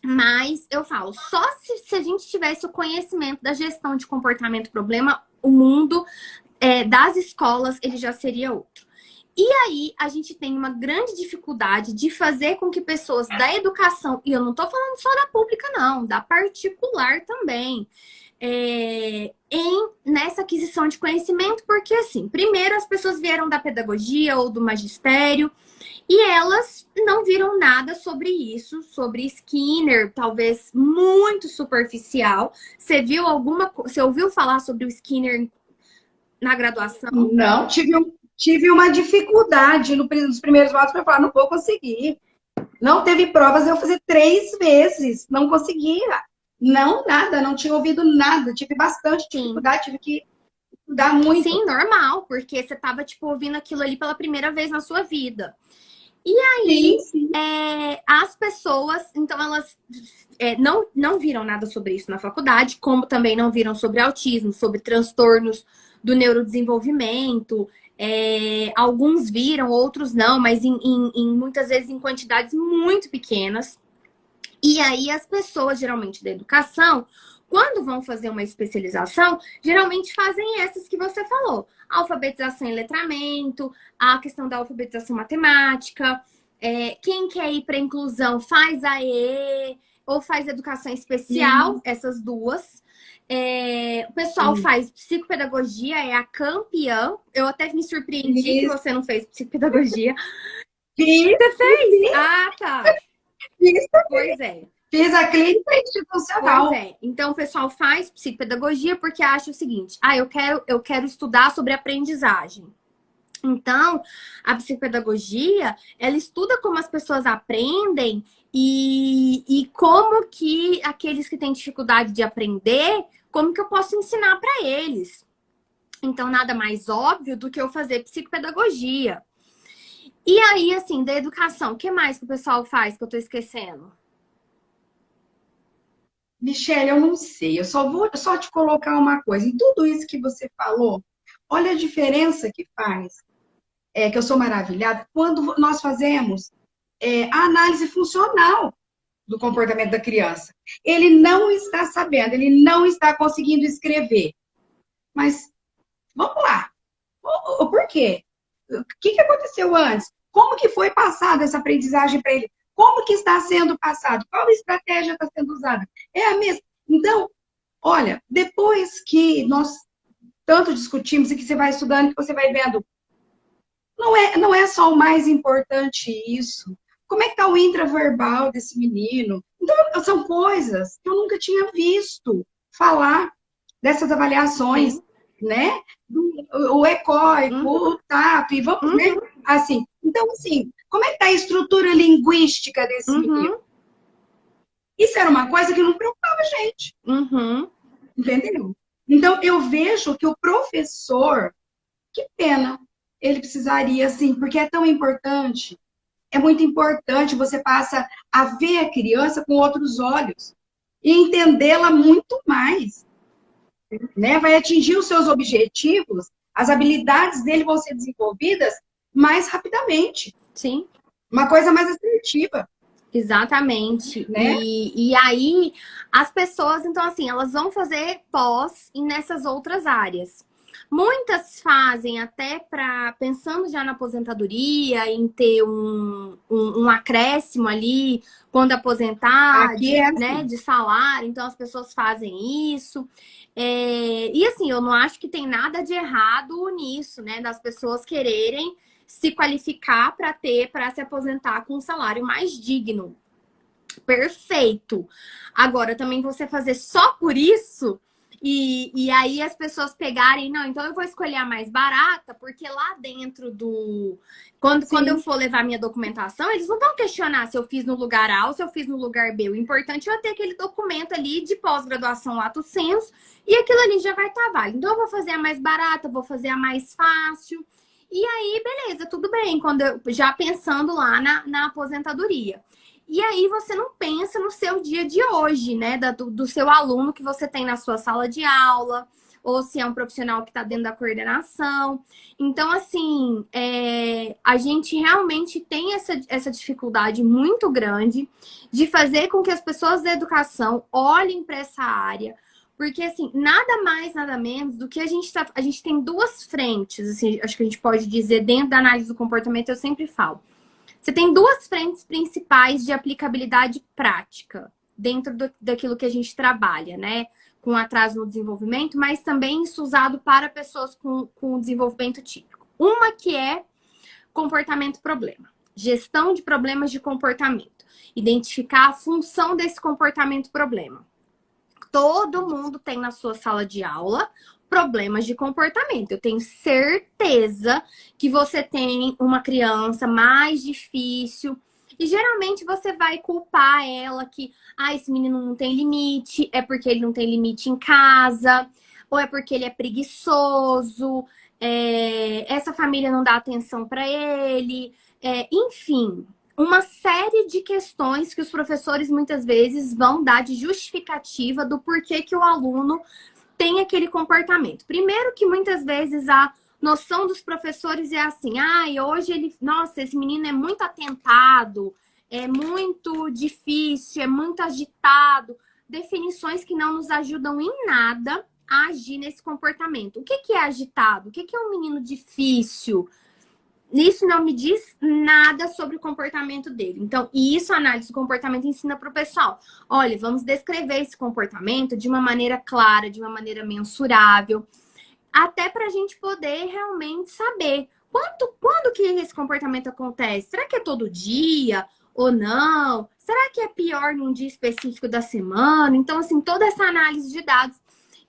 S1: Mas eu falo, só se a gente tivesse o conhecimento da gestão de comportamento problema, o mundo das escolas, ele já seria outro. E aí, a gente tem uma grande dificuldade de fazer com que pessoas da educação, e eu não tô falando só da pública, não, da particular também, nessa aquisição de conhecimento, porque, assim, primeiro as pessoas vieram da pedagogia ou do magistério, e elas não viram nada sobre isso, sobre Skinner, talvez muito superficial. Você ouviu falar sobre o Skinner na graduação?
S2: Não, tive uma dificuldade nos primeiros votos para falar, não vou conseguir. Não teve provas, eu fazer 3 vezes, não conseguia. Não, nada, não tinha ouvido nada. Tive bastante dificuldade, tive que estudar muito.
S1: Sim, normal, porque você estava tipo, ouvindo aquilo ali pela primeira vez na sua vida. E aí, sim. As pessoas, então elas não viram nada sobre isso na faculdade, como também não viram sobre autismo, sobre transtornos do neurodesenvolvimento. Alguns viram, outros não, mas muitas vezes em quantidades muito pequenas. E aí as pessoas, geralmente da educação, quando vão fazer uma especialização, geralmente fazem essas que você falou. Alfabetização e letramento, a questão da alfabetização matemática. Quem quer ir para inclusão faz AE ou faz educação especial, essas duas. O pessoal faz psicopedagogia, é a campeã. Eu até me surpreendi que você não fez psicopedagogia.
S2: Você
S1: fez? Ah, tá. Pois é.
S2: Fiz a clínica
S1: Pois
S2: institucional.
S1: é. Então, o pessoal faz psicopedagogia porque acha o seguinte: ah, eu quero estudar sobre aprendizagem. Então, a psicopedagogia, ela estuda como as pessoas aprendem e como que aqueles que têm dificuldade de aprender, como que eu posso ensinar para eles. Então, nada mais óbvio do que eu fazer psicopedagogia. E aí, assim, da educação, o que mais que o pessoal faz que eu tô esquecendo?
S2: Michele, eu não sei, eu só vou só te colocar uma coisa. Em tudo isso que você falou, olha a diferença que faz, que eu sou maravilhada, quando nós fazemos a análise funcional do comportamento da criança. Ele não está sabendo, ele não está conseguindo escrever. Mas vamos lá, o porquê? O que aconteceu antes? Como que foi passada essa aprendizagem para ele? Como que está sendo passado? Qual estratégia está sendo usada? É a mesma. Então, olha, depois que nós tanto discutimos e que você vai estudando, que você vai vendo, não é só o mais importante isso. Como é que está o intraverbal desse menino? Então, são coisas que eu nunca tinha visto falar dessas avaliações,
S1: Sim.
S2: né? O ecoico,
S1: Uhum,
S2: o TAP, vamos, né?
S1: uhum,
S2: Assim. Então, assim, como é que está a estrutura linguística desse menino?
S1: uhum,
S2: Isso era uma coisa que não preocupava a gente,
S1: uhum.
S2: entendeu? Então, eu vejo que o professor, que pena, ele precisaria, assim, porque é tão importante. É muito importante, você passa a ver a criança com outros olhos e entendê-la muito mais, né? Vai atingir os seus objetivos, as habilidades dele vão ser desenvolvidas mais rapidamente,
S1: Sim.
S2: uma coisa mais assertiva,
S1: Exatamente.
S2: né?
S1: E aí, as pessoas, então, assim, elas vão fazer pós nessas outras áreas. Muitas fazem até para, pensando já na aposentadoria, em ter um acréscimo ali quando aposentar,
S2: Aqui é
S1: né,
S2: assim.
S1: de salário, então as pessoas fazem isso. E assim, eu não acho que tem nada de errado nisso, né, das pessoas quererem se qualificar para ter, para se aposentar com um salário mais digno. Perfeito. Agora, também você fazer só por isso e aí as pessoas pegarem, não, então eu vou escolher a mais barata, porque lá dentro do. Quando eu
S2: Sim,
S1: for levar minha documentação, eles não vão questionar se eu fiz no lugar A ou se eu fiz no lugar B. O importante é eu ter aquele documento ali de pós-graduação lato sensu e aquilo ali já vai estar válido. Então, eu vou fazer a mais barata, vou fazer a mais fácil. E aí, beleza, tudo bem, quando já pensando lá na aposentadoria. E aí você não pensa no seu dia de hoje, né? Do seu aluno que você tem na sua sala de aula, ou se é um profissional que está dentro da coordenação. Então, assim, a gente realmente tem essa dificuldade muito grande de fazer com que as pessoas da educação olhem para essa área. Porque, assim, nada mais, nada menos do que a gente tem duas frentes, assim, acho que a gente pode dizer, dentro da análise do comportamento, eu sempre falo. Você tem duas frentes principais de aplicabilidade prática dentro daquilo que a gente trabalha, né? Com atraso no desenvolvimento, mas também isso usado para pessoas com desenvolvimento típico. Uma que é comportamento-problema, gestão de problemas de comportamento, identificar a função desse comportamento-problema. Todo mundo tem na sua sala de aula problemas de comportamento. Eu tenho certeza que você tem uma criança mais difícil e geralmente você vai culpar ela que, esse menino não tem limite, é porque ele não tem limite em casa, ou é porque ele é preguiçoso, essa família não dá atenção para ele, enfim, uma série de questões que os professores muitas vezes vão dar de justificativa do porquê que o aluno tem aquele comportamento. Primeiro que muitas vezes a noção dos professores é assim, hoje nossa, esse menino é muito atentado, é muito difícil, é muito agitado. Definições que não nos ajudam em nada a agir nesse comportamento. O que é agitado? O que é um menino difícil? Isso não me diz nada sobre o comportamento dele. Então, isso a análise do comportamento ensina para o pessoal. Olha, vamos descrever esse comportamento de uma maneira clara, de uma maneira mensurável, até para a gente poder realmente saber quando que esse comportamento acontece. Será que é todo dia? ou não? Será que é pior num dia específico da semana? Então, assim, toda essa análise de dados,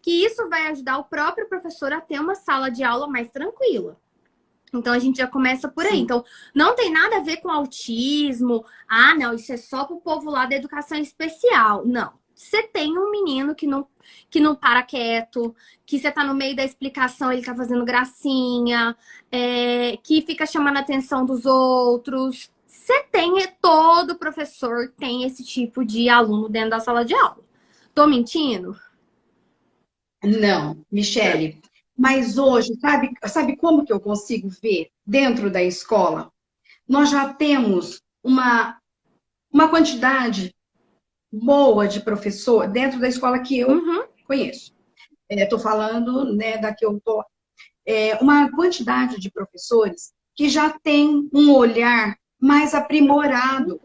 S1: que isso vai ajudar o próprio professor a ter uma sala de aula mais tranquila. Então, a gente já começa por aí.
S2: Sim.
S1: Então, não tem nada a ver com autismo. Ah, não, isso é só pro povo lá da educação especial. Não. Você tem um menino que não para quieto, que você tá no meio da explicação, ele tá fazendo gracinha, que fica chamando a atenção dos outros. Você tem, todo professor tem esse tipo de aluno dentro da sala de aula. Tô mentindo?
S2: Não, Michele. Mas hoje, sabe como que eu consigo ver dentro da escola? Nós já temos uma quantidade boa de professor dentro da escola que eu
S1: Uhum.
S2: conheço. Estou falando, né, da que eu estou. Uma quantidade de professores que já tem um olhar mais aprimorado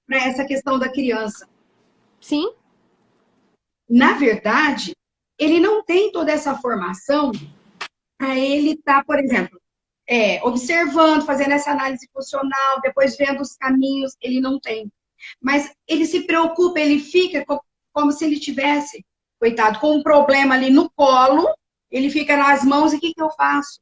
S2: para essa questão da criança.
S1: Sim.
S2: Na verdade, ele não tem toda essa formação para ele estar, por exemplo, observando, fazendo essa análise funcional, depois vendo os caminhos, ele não tem. Mas ele se preocupa, ele fica como se ele tivesse, coitado, com um problema ali no colo, ele fica nas mãos, e o que eu faço?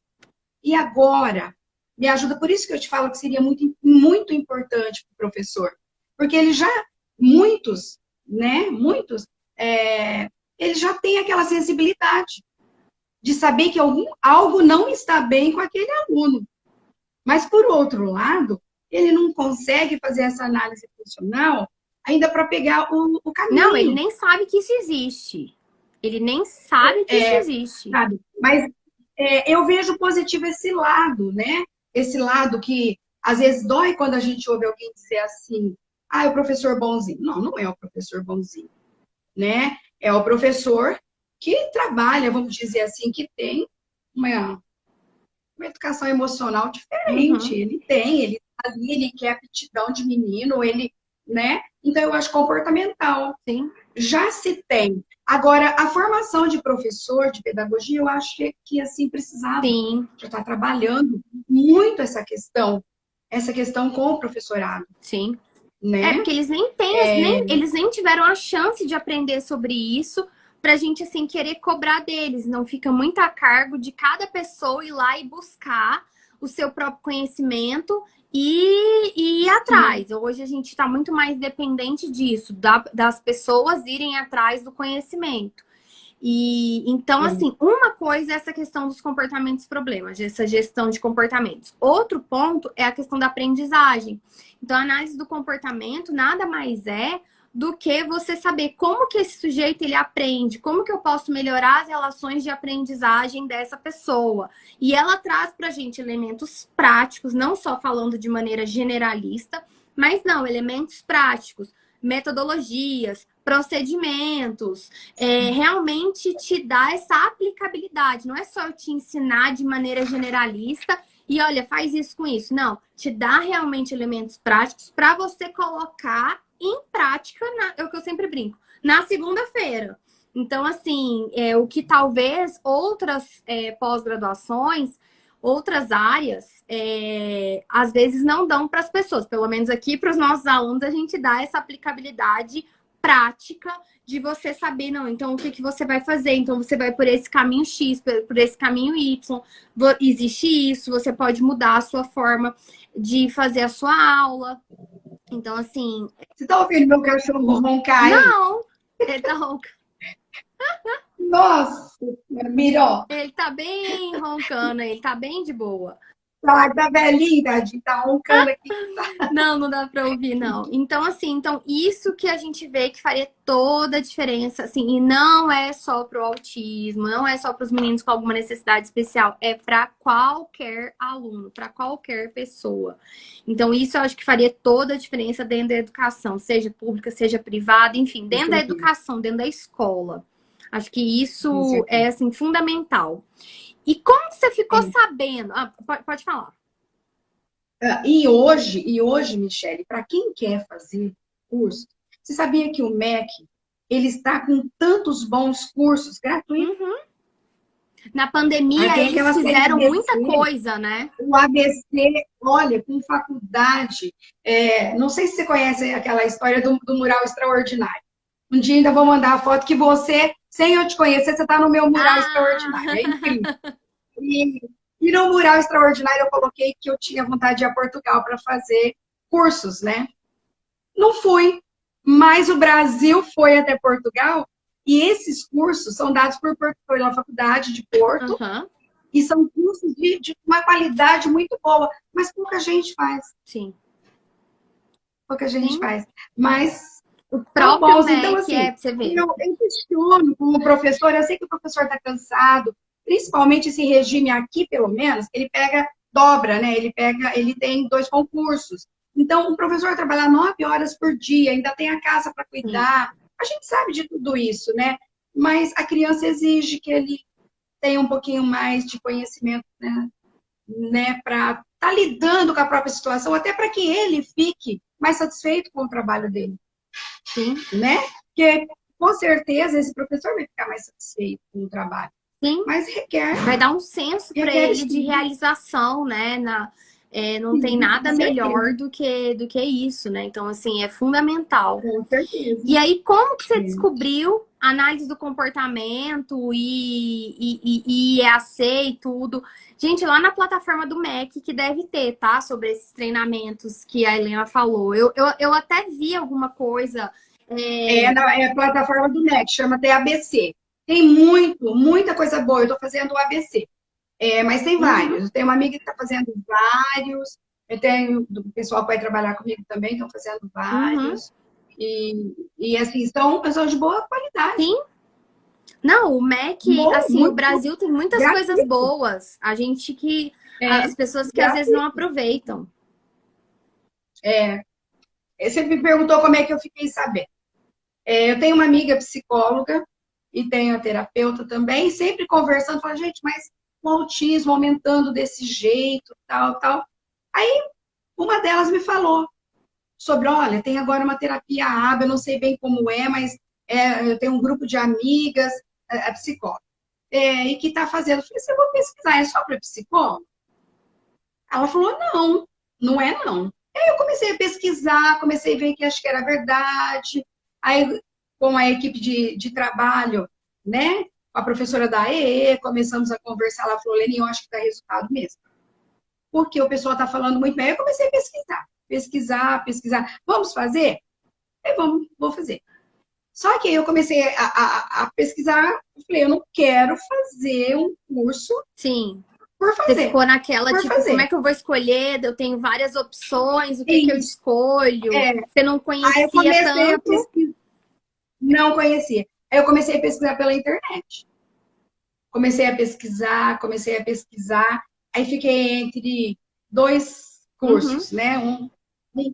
S2: E agora? Me ajuda, por isso que eu te falo que seria muito, muito importante para o professor. Porque ele já, muitos, né, muitos, ele já tem aquela sensibilidade de saber que algo não está bem com aquele aluno. Mas, por outro lado, ele não consegue fazer essa análise funcional ainda para pegar o
S1: Não, ele
S2: caminho.
S1: nem sabe que isso existe. Ele nem sabe que isso existe.
S2: Sabe? Mas eu vejo positivo esse lado, né? Esse lado que às vezes dói quando a gente ouve alguém dizer assim, ah, é o professor bonzinho. Não, não é o professor bonzinho, né? É o professor que trabalha, vamos dizer assim, que tem uma educação emocional diferente.
S1: Uhum.
S2: Ele tá ali, ele quer aptidão de menino, ele, né? Então eu acho comportamental.
S1: Sim.
S2: Já se tem. Agora, a formação de professor de pedagogia, eu acho que assim precisava.
S1: Sim.
S2: Já está trabalhando muito essa questão com o professorado,
S1: Sim. É,
S2: né?
S1: porque eles nem têm, eles nem tiveram a chance de aprender sobre isso pra gente, assim, querer cobrar deles. Não fica muito a cargo de cada pessoa ir lá e buscar o seu próprio conhecimento e ir atrás. Hoje a gente está muito mais dependente disso, das pessoas irem atrás do conhecimento. E então,
S2: Sim.
S1: assim, uma coisa é essa questão dos comportamentos problemas, essa gestão de comportamentos. Outro ponto é a questão da aprendizagem. Então, a análise do comportamento nada mais é do que você saber como que esse sujeito ele aprende, como que eu posso melhorar as relações de aprendizagem dessa pessoa. E ela traz para a gente elementos práticos, não só falando de maneira generalista, mas não, elementos práticos, metodologias, procedimentos, realmente te dá essa aplicabilidade. Não é só eu te ensinar de maneira generalista e olha, faz isso com isso. Não, te dá realmente elementos práticos para você colocar em prática, é o que eu sempre brinco, na segunda-feira. Então, assim, o que talvez outras pós-graduações, outras áreas, às vezes não dão para as pessoas. Pelo menos aqui, para os nossos alunos, a gente dá essa aplicabilidade prática de você saber, não, então o que, que você vai fazer? Então você vai por esse caminho X, por esse caminho Y, existe isso, você pode mudar a sua forma de fazer a sua aula. Então, assim.
S2: Você está ouvindo meu cachorro roncar aí?
S1: Não! Ele tá roncando.
S2: Nossa, Miró,
S1: Ele tá bem roncando, ele tá bem de boa.
S2: tá velhinho, tadinho, tá roncando aqui.
S1: Não, não dá pra ouvir, não. Então, assim, isso que a gente vê que faria toda a diferença, assim, e não é só pro autismo, não é só para os meninos com alguma necessidade especial, é para qualquer aluno, para qualquer pessoa. Então, isso eu acho que faria toda a diferença dentro da educação, seja pública, seja privada, enfim, dentro da educação, dentro da escola. Acho que isso é, assim, fundamental. E como você ficou sabendo? Ah, pode falar.
S2: E hoje, Michele, para quem quer fazer curso, você sabia que o MEC ele está com tantos bons cursos gratuitos?
S1: Uhum. Na
S2: Aí
S1: pandemia,
S2: tem
S1: eles
S2: aquelas
S1: fizeram muita
S2: ABC,
S1: coisa, né?
S2: o ABC, olha, com faculdade. Não sei se você conhece aquela história do mural extraordinário. Um dia ainda vou mandar a foto que você, sem eu te conhecer, você está no meu mural extraordinário. É incrível.
S1: Ah!
S2: E, e no mural extraordinário eu coloquei que eu tinha vontade de ir a Portugal para fazer cursos, né? Não fui, mas o Brasil foi até Portugal e esses cursos são dados pela Faculdade de Porto
S1: Aham,
S2: e são cursos de uma qualidade muito boa, mas pouca gente faz,
S1: sim.
S2: pouca gente
S1: Sim.
S2: faz. Mas
S1: O
S2: são
S1: próprio
S2: bons. Então,
S1: Mac
S2: assim,
S1: é, pra você ver.
S2: eu questiono como professor, eu sei que o professor está cansado, principalmente esse regime aqui, pelo menos, ele pega, dobra, né? Ele tem 2 concursos. Então, o professor trabalhar 9 horas por dia, ainda tem a casa para
S1: Sim,
S2: cuidar. A gente sabe de tudo isso, né? Mas a criança exige que ele tenha um pouquinho mais de conhecimento, né, para estar tá lidando com a própria situação, até para que ele fique mais satisfeito com o trabalho dele,
S1: sim,
S2: né? Porque, com certeza, esse professor vai ficar mais satisfeito com o trabalho,
S1: sim.
S2: mas
S1: Vai dar um senso para
S2: requer
S1: ele de
S2: estudo,
S1: realização, né? Não tem
S2: sim, com
S1: nada melhor
S2: certeza,
S1: do que isso, né? Então, assim, é fundamental.
S2: com certeza.
S1: E aí, como que você
S2: É.
S1: descobriu análise do comportamento e EAC e tudo? Gente, lá na plataforma do MEC, que deve ter, tá? Sobre esses treinamentos que a Helena falou. Eu até vi alguma coisa. É,
S2: É a plataforma do NET, chama até ABC. Tem muita coisa boa. Eu estou fazendo o ABC. Mas tem
S1: uhum,
S2: vários. Eu tenho uma amiga que está fazendo vários. Eu tenho o pessoal que vai trabalhar comigo também, estão fazendo
S1: uhum,
S2: vários. E assim, são pessoas de boa qualidade.
S1: sim. Não, o MEC,
S2: Bom,
S1: assim, o
S2: muito
S1: Brasil tem muitas coisas
S2: gratuito.
S1: boas. A gente que.
S2: É,
S1: As pessoas que às vezes não
S2: gratuito.
S1: aproveitam.
S2: Você me perguntou como é que eu fiquei sabendo. Eu tenho uma amiga psicóloga e tenho a terapeuta também, sempre conversando, falando, gente, mas o autismo aumentando desse jeito, tal, tal. Aí uma delas me falou sobre, olha, tem agora uma terapia AB, eu não sei bem como mas eu tenho um grupo de amigas, a psicóloga, e que está fazendo. Eu falei, você vai pesquisar, é só para psicólogo? Ela falou, não, não é não. Aí eu comecei a pesquisar, comecei a ver que acho que era verdade. Aí, com a equipe de trabalho, né, com a professora da EE, começamos a conversar. Ela falou, Leni, eu acho que dá resultado mesmo. Porque o pessoal está falando muito bem. Aí eu comecei a pesquisar. Vamos fazer? Vou fazer. Só que aí eu comecei a pesquisar. Eu falei, eu não quero fazer um curso
S1: Sim.
S2: por
S1: Você
S2: fazer.
S1: ficou naquela,
S2: Por
S1: tipo, como é
S2: fazer.
S1: que eu vou escolher? Eu tenho várias opções, o que que eu
S2: Isso.
S1: escolho?
S2: É.
S1: Você não
S2: Aí eu
S1: conhecia
S2: comecei a
S1: tanto.
S2: pesquisar, não conhecia. Aí eu comecei a pesquisar pela internet. Comecei a pesquisar. Aí fiquei entre 2 cursos,
S1: Uhum.
S2: né? Um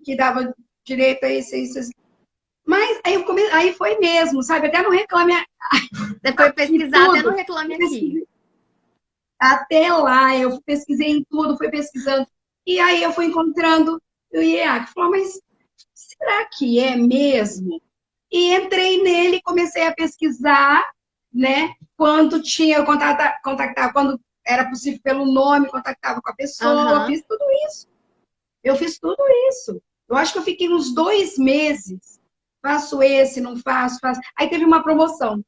S2: que dava direito a isso. Mas aí foi mesmo, sabe? Até no Reclame
S1: Você foi
S2: e
S1: pesquisar até no
S2: tudo.
S1: Reclame Aqui.
S2: Até lá, eu pesquisei em tudo, fui pesquisando. E aí eu fui encontrando o IEA, que falou, mas será que é mesmo? E entrei nele, comecei a pesquisar, né? Quando tinha, eu contactava, quando era possível pelo nome, contactava com a pessoa,
S1: Aham.
S2: fiz tudo isso. Eu fiz tudo isso. Eu acho que eu fiquei uns 2 meses. Faço esse, não faço, faço. Aí teve uma promoção.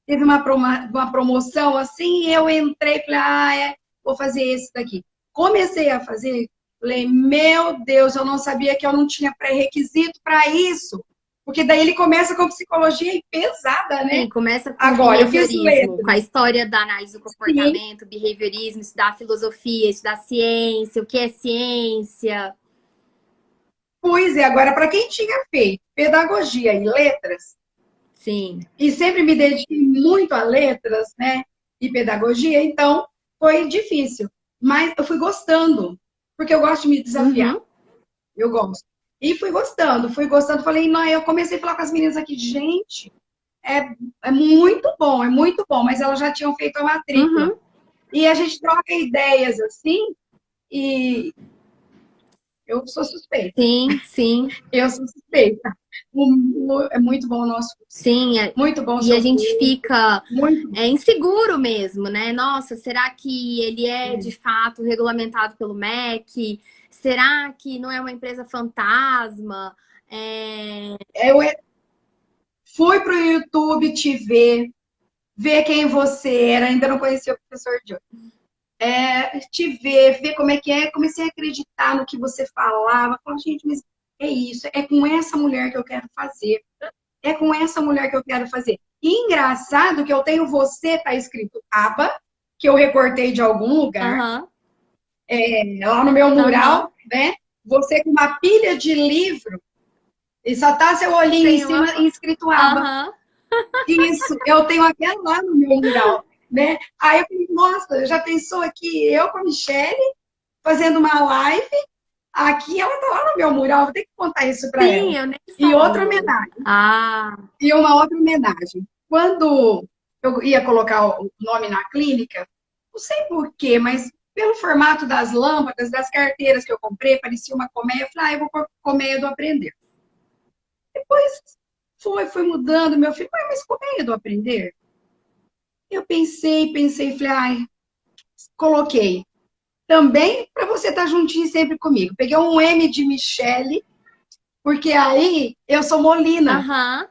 S2: Teve uma promoção assim, e eu entrei e falei, vou fazer esse daqui. Comecei a fazer, falei, meu Deus, eu não sabia que eu não tinha pré-requisito para isso. Porque daí ele começa com psicologia e pesada, né?
S1: Sim, começa com
S2: Agora, eu fiz
S1: behaviorismo, com a
S2: letras.
S1: história da análise do
S2: Sim,
S1: comportamento, behaviorismo, estudar filosofia, estudar ciência, o que é ciência.
S2: pois é. Agora, para quem tinha feito pedagogia e letras,
S1: Sim.
S2: e sempre me dediquei muito a letras, né? E pedagogia, então foi difícil. Mas eu fui gostando, porque eu gosto de me desafiar.
S1: Uhum.
S2: Eu gosto. E fui gostando. Falei, não, eu comecei a falar com as meninas aqui, gente, é, é muito bom, mas elas já tinham feito a matrícula.
S1: Uhum.
S2: E a gente troca ideias assim, e Eu sou suspeita.
S1: Sim, sim,
S2: Eu sou suspeita. É muito bom o nosso curso.
S1: sim.
S2: Muito bom o
S1: E a
S2: seu
S1: gente
S2: curso.
S1: fica
S2: Muito bom.
S1: inseguro mesmo, né? Nossa, será que ele é de fato regulamentado pelo MEC? Será que não é uma empresa fantasma? É...
S2: Eu fui para o YouTube te ver quem você era. Ainda não conhecia o professor Joe. Te ver como é que é. Comecei a acreditar no que você falava. Falei, gente, mas é isso. É com essa mulher que eu quero fazer. É com essa mulher que eu quero fazer. E engraçado que eu tenho você, tá escrito aba, que eu recortei de algum lugar,
S1: Aham,
S2: lá no meu
S1: aham.
S2: mural, né? Você com uma pilha de livro e só tá seu olhinho em
S1: Tem uma.
S2: cima e escrito aba.
S1: Aham.
S2: Isso, eu tenho aquela lá no meu mural, né? Aí eu falei, nossa, já pensou aqui eu com a Michelle fazendo uma live? Aqui ela tá lá no meu mural, vou ter que contar isso para
S1: Sim,
S2: ela.
S1: eu nem
S2: E outra
S1: sabia.
S2: homenagem.
S1: Ah,
S2: E uma outra homenagem. Quando eu ia colocar o nome na clínica, não sei porquê, mas pelo formato das lâmpadas, das carteiras que eu comprei, parecia uma colmeia. Eu falei, eu vou pôr colmeia do aprender. Depois foi mudando, meu filho, mas colmeia do aprender? Eu pensei, falei, coloquei. Também para você estar juntinho sempre comigo. Peguei um M de Michele, porque aí eu sou Molina.
S1: aham.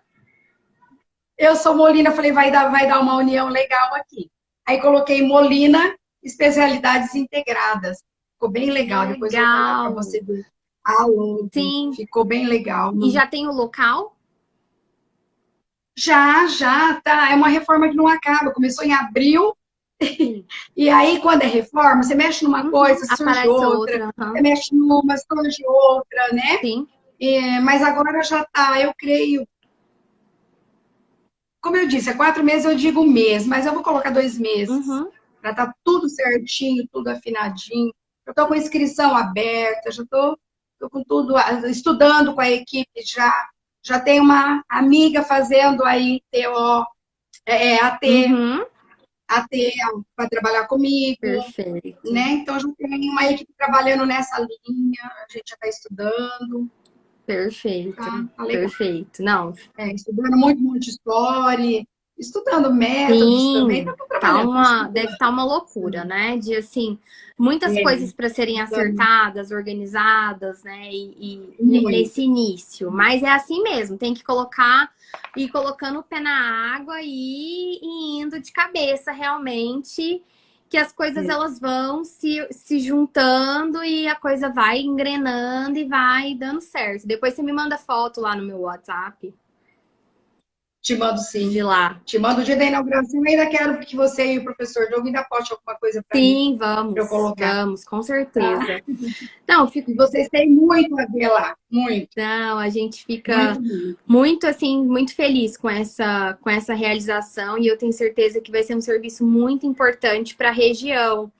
S2: Eu sou Molina, falei, vai dar uma união legal aqui. Aí coloquei Molina, especialidades integradas. Ficou bem
S1: Que
S2: legal. Depois eu vou colocar para
S1: legal.
S2: você ver a logo.
S1: Sim.
S2: Ficou bem legal.
S1: E já tem o local?
S2: Já, tá. É uma reforma que não acaba. Começou em abril.
S1: Sim.
S2: E aí, quando é reforma, você mexe numa
S1: Uhum.
S2: coisa, surge
S1: Aparece
S2: outra.
S1: outra.
S2: Você
S1: Aham.
S2: mexe numa, surge outra, né?
S1: Sim.
S2: Mas agora já tá, eu creio. Como eu disse, 4 meses eu digo um mês, mas eu vou colocar 2 meses.
S1: Uhum.
S2: Para estar tudo certinho, tudo afinadinho. Eu estou com inscrição aberta, já estou com tudo, estudando com a equipe já. Já tem uma amiga fazendo aí TO,
S1: Uhum.
S2: AT para trabalhar comigo,
S1: Perfeito.
S2: né? Então já tem uma equipe trabalhando nessa linha, a gente já está estudando,
S1: Perfeito.
S2: tá legal.
S1: Perfeito. Não,
S2: Estudando muito Montessori, estudando métodos também,
S1: sim,
S2: tá trabalhando,
S1: deve
S2: estudando.
S1: estar uma loucura, né? De assim, muitas coisas para serem
S2: Estudando
S1: acertadas, organizadas, né?
S2: muito.
S1: Nesse início. Mas é assim mesmo, tem que colocar e colocando o pé na água e indo de cabeça realmente, que as coisas elas vão se juntando e a coisa vai engrenando e vai dando certo. Depois você me manda foto lá no meu WhatsApp
S2: Te mando
S1: de
S2: sim.
S1: lá.
S2: Te mando o dia da inauguração. Eu ainda quero que você e o professor Diogo ainda poste alguma coisa para mim,
S1: Sim,
S2: para eu colocar.
S1: vamos, com
S2: Tá?
S1: certeza. Não,
S2: E vocês têm muito a ver lá. Muito,
S1: não, a gente fica
S2: muito, muito.
S1: muito assim, muito feliz com essa realização e eu tenho certeza que vai ser um serviço muito importante para a região.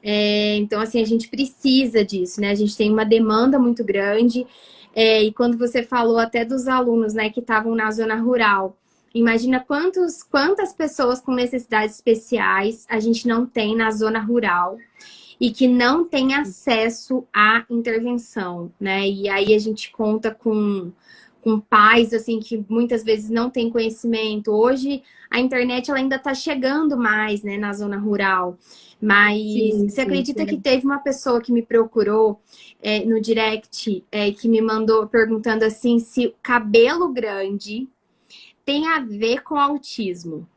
S1: Então, assim, a gente precisa disso, né? A gente tem uma demanda muito grande. E quando você falou até dos alunos, né, que estavam na zona rural, imagina quantas pessoas com necessidades especiais a gente não tem na zona rural e que não tem acesso à intervenção, né? E aí a gente conta com pais, assim, que muitas vezes não têm conhecimento. Hoje, a internet ela ainda está chegando mais, né, na zona rural. Mas
S2: Sim,
S1: você
S2: sim,
S1: acredita que
S2: sim.
S1: teve uma pessoa que me procurou no direct, que me mandou perguntando assim se cabelo grande tem a ver com autismo?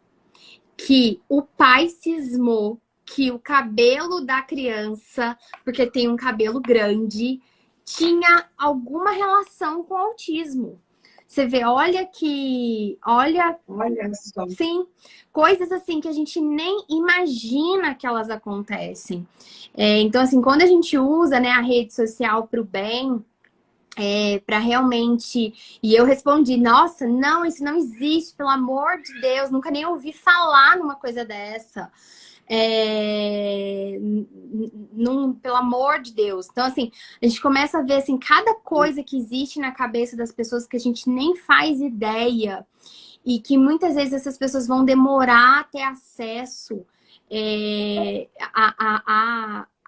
S1: Que o pai cismou que o cabelo da criança, porque tem um cabelo grande, tinha alguma relação com autismo. Você vê, olha,
S2: Olha só.
S1: sim, coisas assim que a gente nem imagina que elas acontecem. Então, assim, quando a gente usa, né, a rede social para o bem, para realmente. E eu respondi: nossa, não, isso não existe, pelo amor de Deus, nunca nem ouvi falar numa coisa dessa. Pelo amor de Deus. Então, assim, a gente começa a ver assim, cada coisa que existe na cabeça das pessoas que a gente nem faz ideia e que muitas vezes essas pessoas vão demorar a ter acesso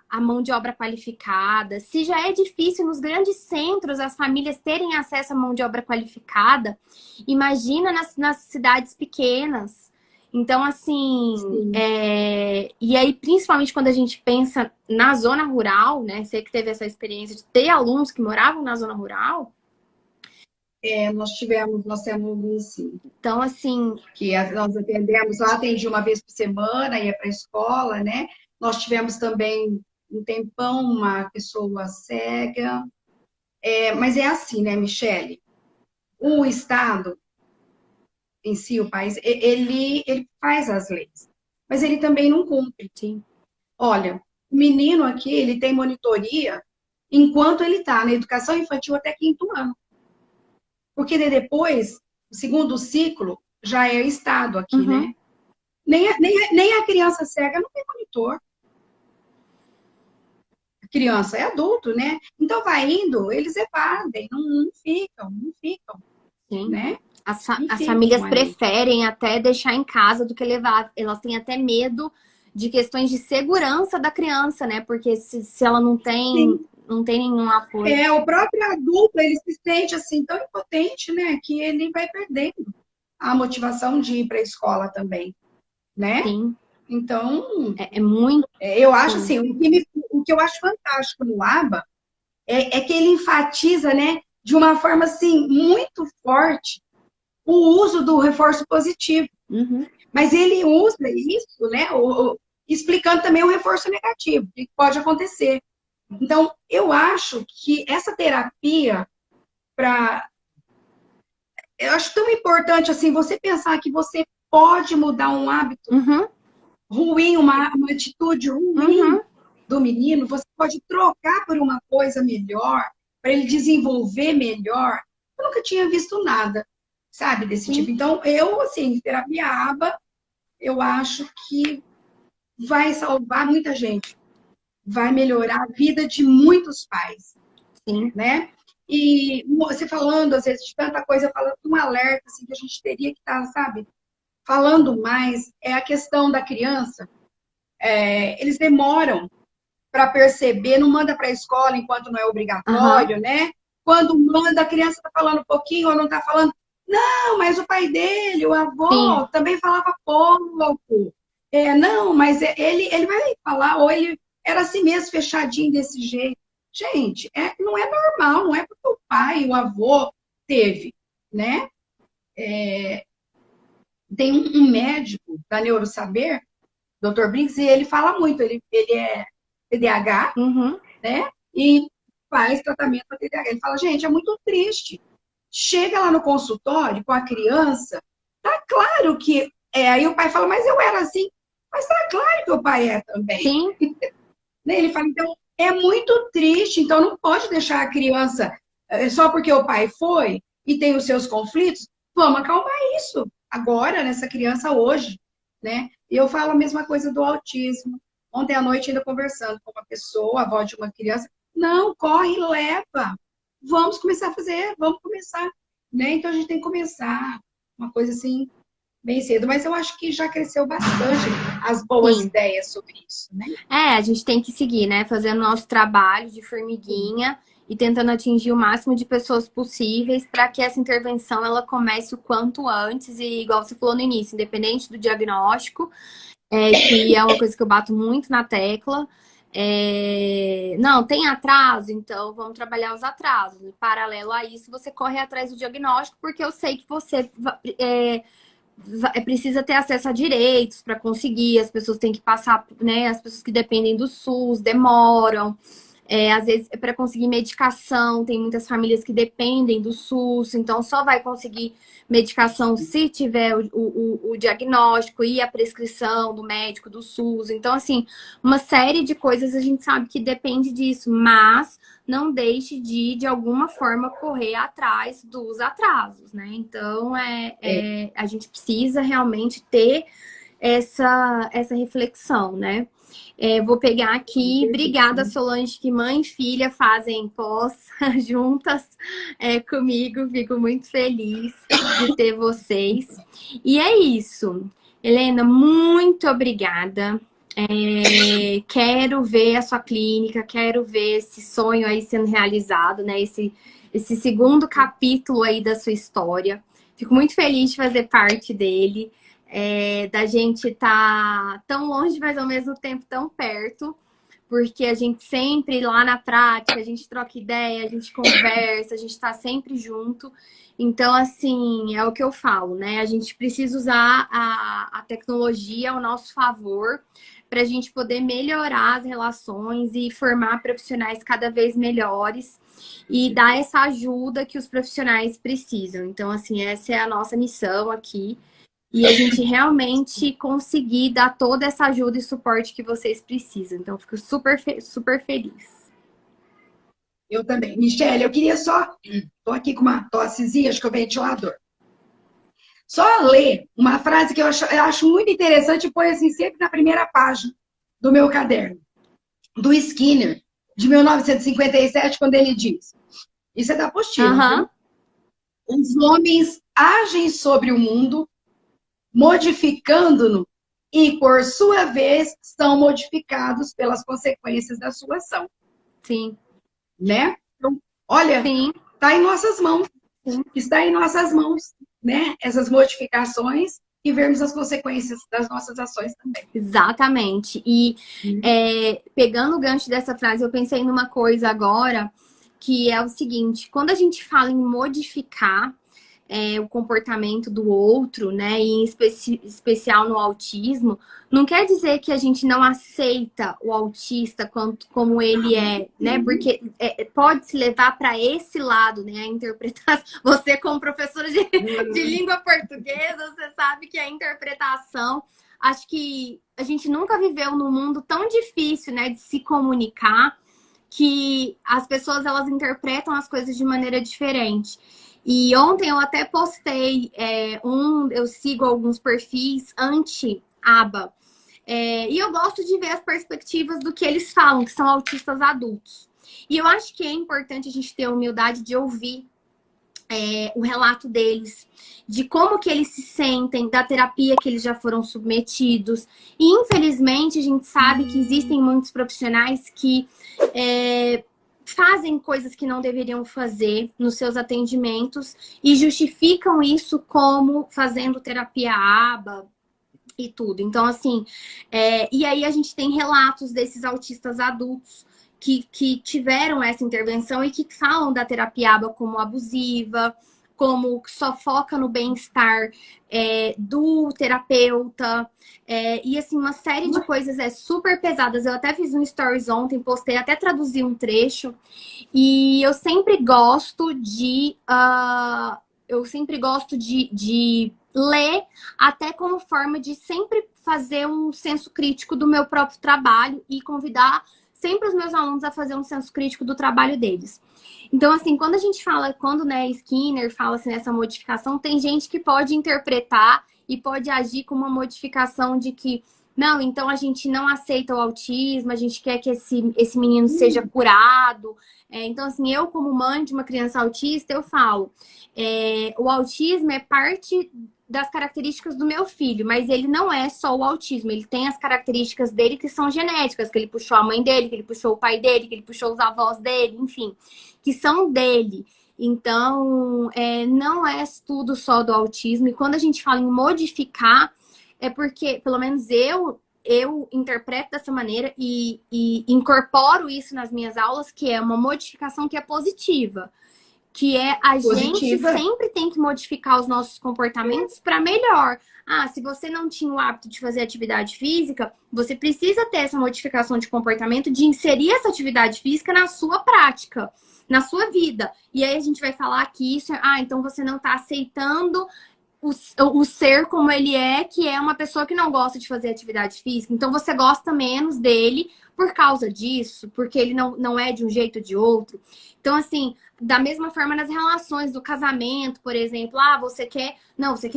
S1: a a mão de obra qualificada. Se já é difícil nos grandes centros as famílias terem acesso à mão de obra qualificada, imagina nas cidades pequenas. Então, assim, e aí, principalmente quando a gente pensa na zona rural, né? Você que teve essa experiência de ter alunos que moravam na zona rural.
S2: Nós temos alguns, sim.
S1: Então, assim...
S2: Nós atendemos, eu atendi uma vez por semana, ia para a escola, né? Nós tivemos também um tempão uma pessoa cega. Mas é assim, né, Michele? O Estado em si, o país, ele faz as leis, mas ele também não cumpre.
S1: Sim.
S2: Olha, o menino aqui, ele tem monitoria enquanto ele está na educação infantil até 5º ano. Porque depois, o segundo ciclo, já é Estado aqui, né? Nem a criança cega não tem monitor. A criança é adulto, né? Então vai indo, eles evadem, não ficam.
S1: Sim.
S2: Né?
S1: As famílias preferem até deixar em casa do que levar. Elas têm até medo de questões de segurança da criança, né? Porque se ela não tem nenhum apoio.
S2: O próprio adulto, ele se sente assim tão impotente, né? Que ele vai perdendo a motivação de ir para a escola também, né?
S1: Sim.
S2: Então,
S1: é muito...
S2: eu acho assim, o que eu acho fantástico no ABA é que ele enfatiza, né? De uma forma, assim, muito forte o uso do reforço positivo. Mas ele usa isso, né? Explicando também o reforço negativo, o que pode acontecer. Então, eu acho que essa terapia eu acho tão importante, assim, você pensar que você pode mudar um hábito ruim, uma atitude ruim do menino, você pode trocar por uma coisa melhor, para ele desenvolver melhor. Eu nunca tinha visto nada, sabe, desse tipo. Então, assim, terapia ABA, eu acho que vai salvar muita gente. Vai melhorar a vida de muitos pais.
S1: Sim.
S2: Né? E você falando, às vezes, de tanta coisa, falando um alerta, assim, que a gente teria que estar, sabe, falando mais, é a questão da criança. Eles demoram para perceber, não manda para a escola enquanto não é obrigatório, né? Quando manda, a criança está falando um pouquinho ou não está falando. Não, mas o pai dele, o avô, também falava pouco. Não, mas ele vai falar, ou ele era assim mesmo, fechadinho desse jeito. Gente, não é normal, não é porque o pai, o avô teve, né? Tem um médico da Neurosaber, Dr. Briggs, e ele fala muito, ele é TDAH, né? E faz tratamento para TDAH. Ele fala, gente, é muito triste. Chega lá no consultório com a criança, tá claro que... aí o pai fala, mas eu era assim. Mas tá claro que o pai é também.
S1: Sim.
S2: Ele fala, então, é muito triste, então não pode deixar a criança, só porque o pai foi e tem os seus conflitos, vamos acalmar isso agora, nessa criança hoje, né? E eu falo a mesma coisa do autismo. Ontem à noite, ainda conversando com uma pessoa, a avó de uma criança, não, corre e leva. Vamos começar a fazer, vamos começar. Né? Então, a gente tem que começar uma coisa assim, bem cedo. Mas eu acho que já cresceu bastante as boas ideias sobre isso, né?
S1: A gente tem que seguir, né? Fazendo o nosso trabalho de formiguinha e tentando atingir o máximo de pessoas possíveis para que essa intervenção ela comece o quanto antes. E igual você falou no início, independente do diagnóstico, que é uma coisa que eu bato muito na tecla. Não, tem atraso, então vamos trabalhar os atrasos. Em paralelo a isso, você corre atrás do diagnóstico, porque eu sei que você precisa ter acesso a direitos para conseguir, as pessoas têm que passar, né? As pessoas que dependem do SUS demoram. Às vezes, para conseguir medicação, tem muitas famílias que dependem do SUS, então só vai conseguir medicação se tiver o diagnóstico e a prescrição do médico do SUS. Então, assim, uma série de coisas a gente sabe que depende disso, mas não deixe de alguma forma, correr atrás dos atrasos, né? Então, a gente precisa realmente ter essa reflexão, né? Vou pegar aqui. Obrigada, Solange, que mãe e filha fazem pós juntas comigo. Fico muito feliz de ter vocês. E é isso. Helena, muito obrigada. Quero ver a sua clínica, quero ver esse sonho aí sendo realizado, né? Esse segundo capítulo aí da sua história. Fico muito feliz de fazer parte dele, da gente estar tão longe, mas ao mesmo tempo tão perto, porque a gente sempre lá na prática, a gente troca ideia, a gente conversa, a gente está sempre junto. Então, assim, é o que eu falo, né? A gente precisa usar a tecnologia ao nosso favor para a gente poder melhorar as relações e formar profissionais cada vez melhores e dar essa ajuda que os profissionais precisam. Então, assim, essa é a nossa missão aqui. E a gente realmente conseguir dar toda essa ajuda e suporte que vocês precisam. Então, fico super feliz.
S2: Eu também. Michele, eu queria só. Estou aqui com uma tossezinha, acho que é o ventilador. Só ler uma frase que eu acho muito interessante e põe assim sempre na primeira página do meu caderno, do Skinner, de 1957, quando ele diz: isso é da apostila,
S1: Aham.
S2: viu? Os homens agem sobre o mundo, modificando-no, e, por sua vez, são modificados pelas consequências da sua ação,
S1: Sim.
S2: né? Então, olha,
S1: Sim.
S2: está em nossas mãos.
S1: Sim.
S2: Está em nossas mãos, né? Essas modificações e vermos as consequências das nossas ações também.
S1: Exatamente. E pegando o gancho dessa frase, eu pensei numa coisa agora, que é o seguinte: quando a gente fala em modificar o comportamento do outro, né, e em especial no autismo, não quer dizer que a gente não aceita o autista como ele é, né? Porque pode se levar para esse lado, né? A interpretação. Você, como professora de língua portuguesa, você sabe que a interpretação. Acho que a gente nunca viveu num mundo tão difícil, né, de se comunicar, que as pessoas elas interpretam as coisas de maneira diferente. E ontem eu até postei eu sigo alguns perfis anti-aba. E eu gosto de ver as perspectivas do que eles falam, que são autistas adultos. E eu acho que é importante a gente ter a humildade de ouvir o relato deles, de como que eles se sentem, da terapia que eles já foram submetidos. E infelizmente a gente sabe que existem muitos profissionais que fazem coisas que não deveriam fazer nos seus atendimentos e justificam isso como fazendo terapia aba e tudo. Então, assim, e aí a gente tem relatos desses autistas adultos que tiveram essa intervenção e que falam da terapia aba como abusiva, como que só foca no bem-estar do terapeuta. E assim, uma série de coisas super pesadas. Eu até fiz um stories ontem, postei, até traduzi um trecho. E eu sempre gosto de ler, até como forma de sempre fazer um senso crítico do meu próprio trabalho e convidar sempre os meus alunos a fazer um senso crítico do trabalho deles. Então, assim, quando a gente fala, né, Skinner fala assim, nessa modificação, tem gente que pode interpretar e pode agir com uma modificação de que, não, então a gente não aceita o autismo, a gente quer que esse menino seja curado. Então, assim, eu como mãe de uma criança autista, eu falo, o autismo é parte das características do meu filho, mas ele não é só o autismo, ele tem as características dele que são genéticas, que ele puxou a mãe dele, que ele puxou o pai dele, que ele puxou os avós dele, enfim, que são dele. Então, não é tudo só do autismo. E quando a gente fala em modificar, é porque, pelo menos eu interpreto dessa maneira e incorporo isso nas minhas aulas, que é uma modificação que é positiva. Que a gente sempre tem que modificar os nossos comportamentos para melhor. Se você não tinha o hábito de fazer atividade física, você precisa ter essa modificação de comportamento, de inserir essa atividade física na sua prática, na sua vida. E aí a gente vai falar que isso então você não está aceitando o ser como ele é, que é uma pessoa que não gosta de fazer atividade física. Então você gosta menos dele por causa disso, porque ele não é de um jeito ou de outro. Então, assim, da mesma forma nas relações do casamento, por exemplo, você quer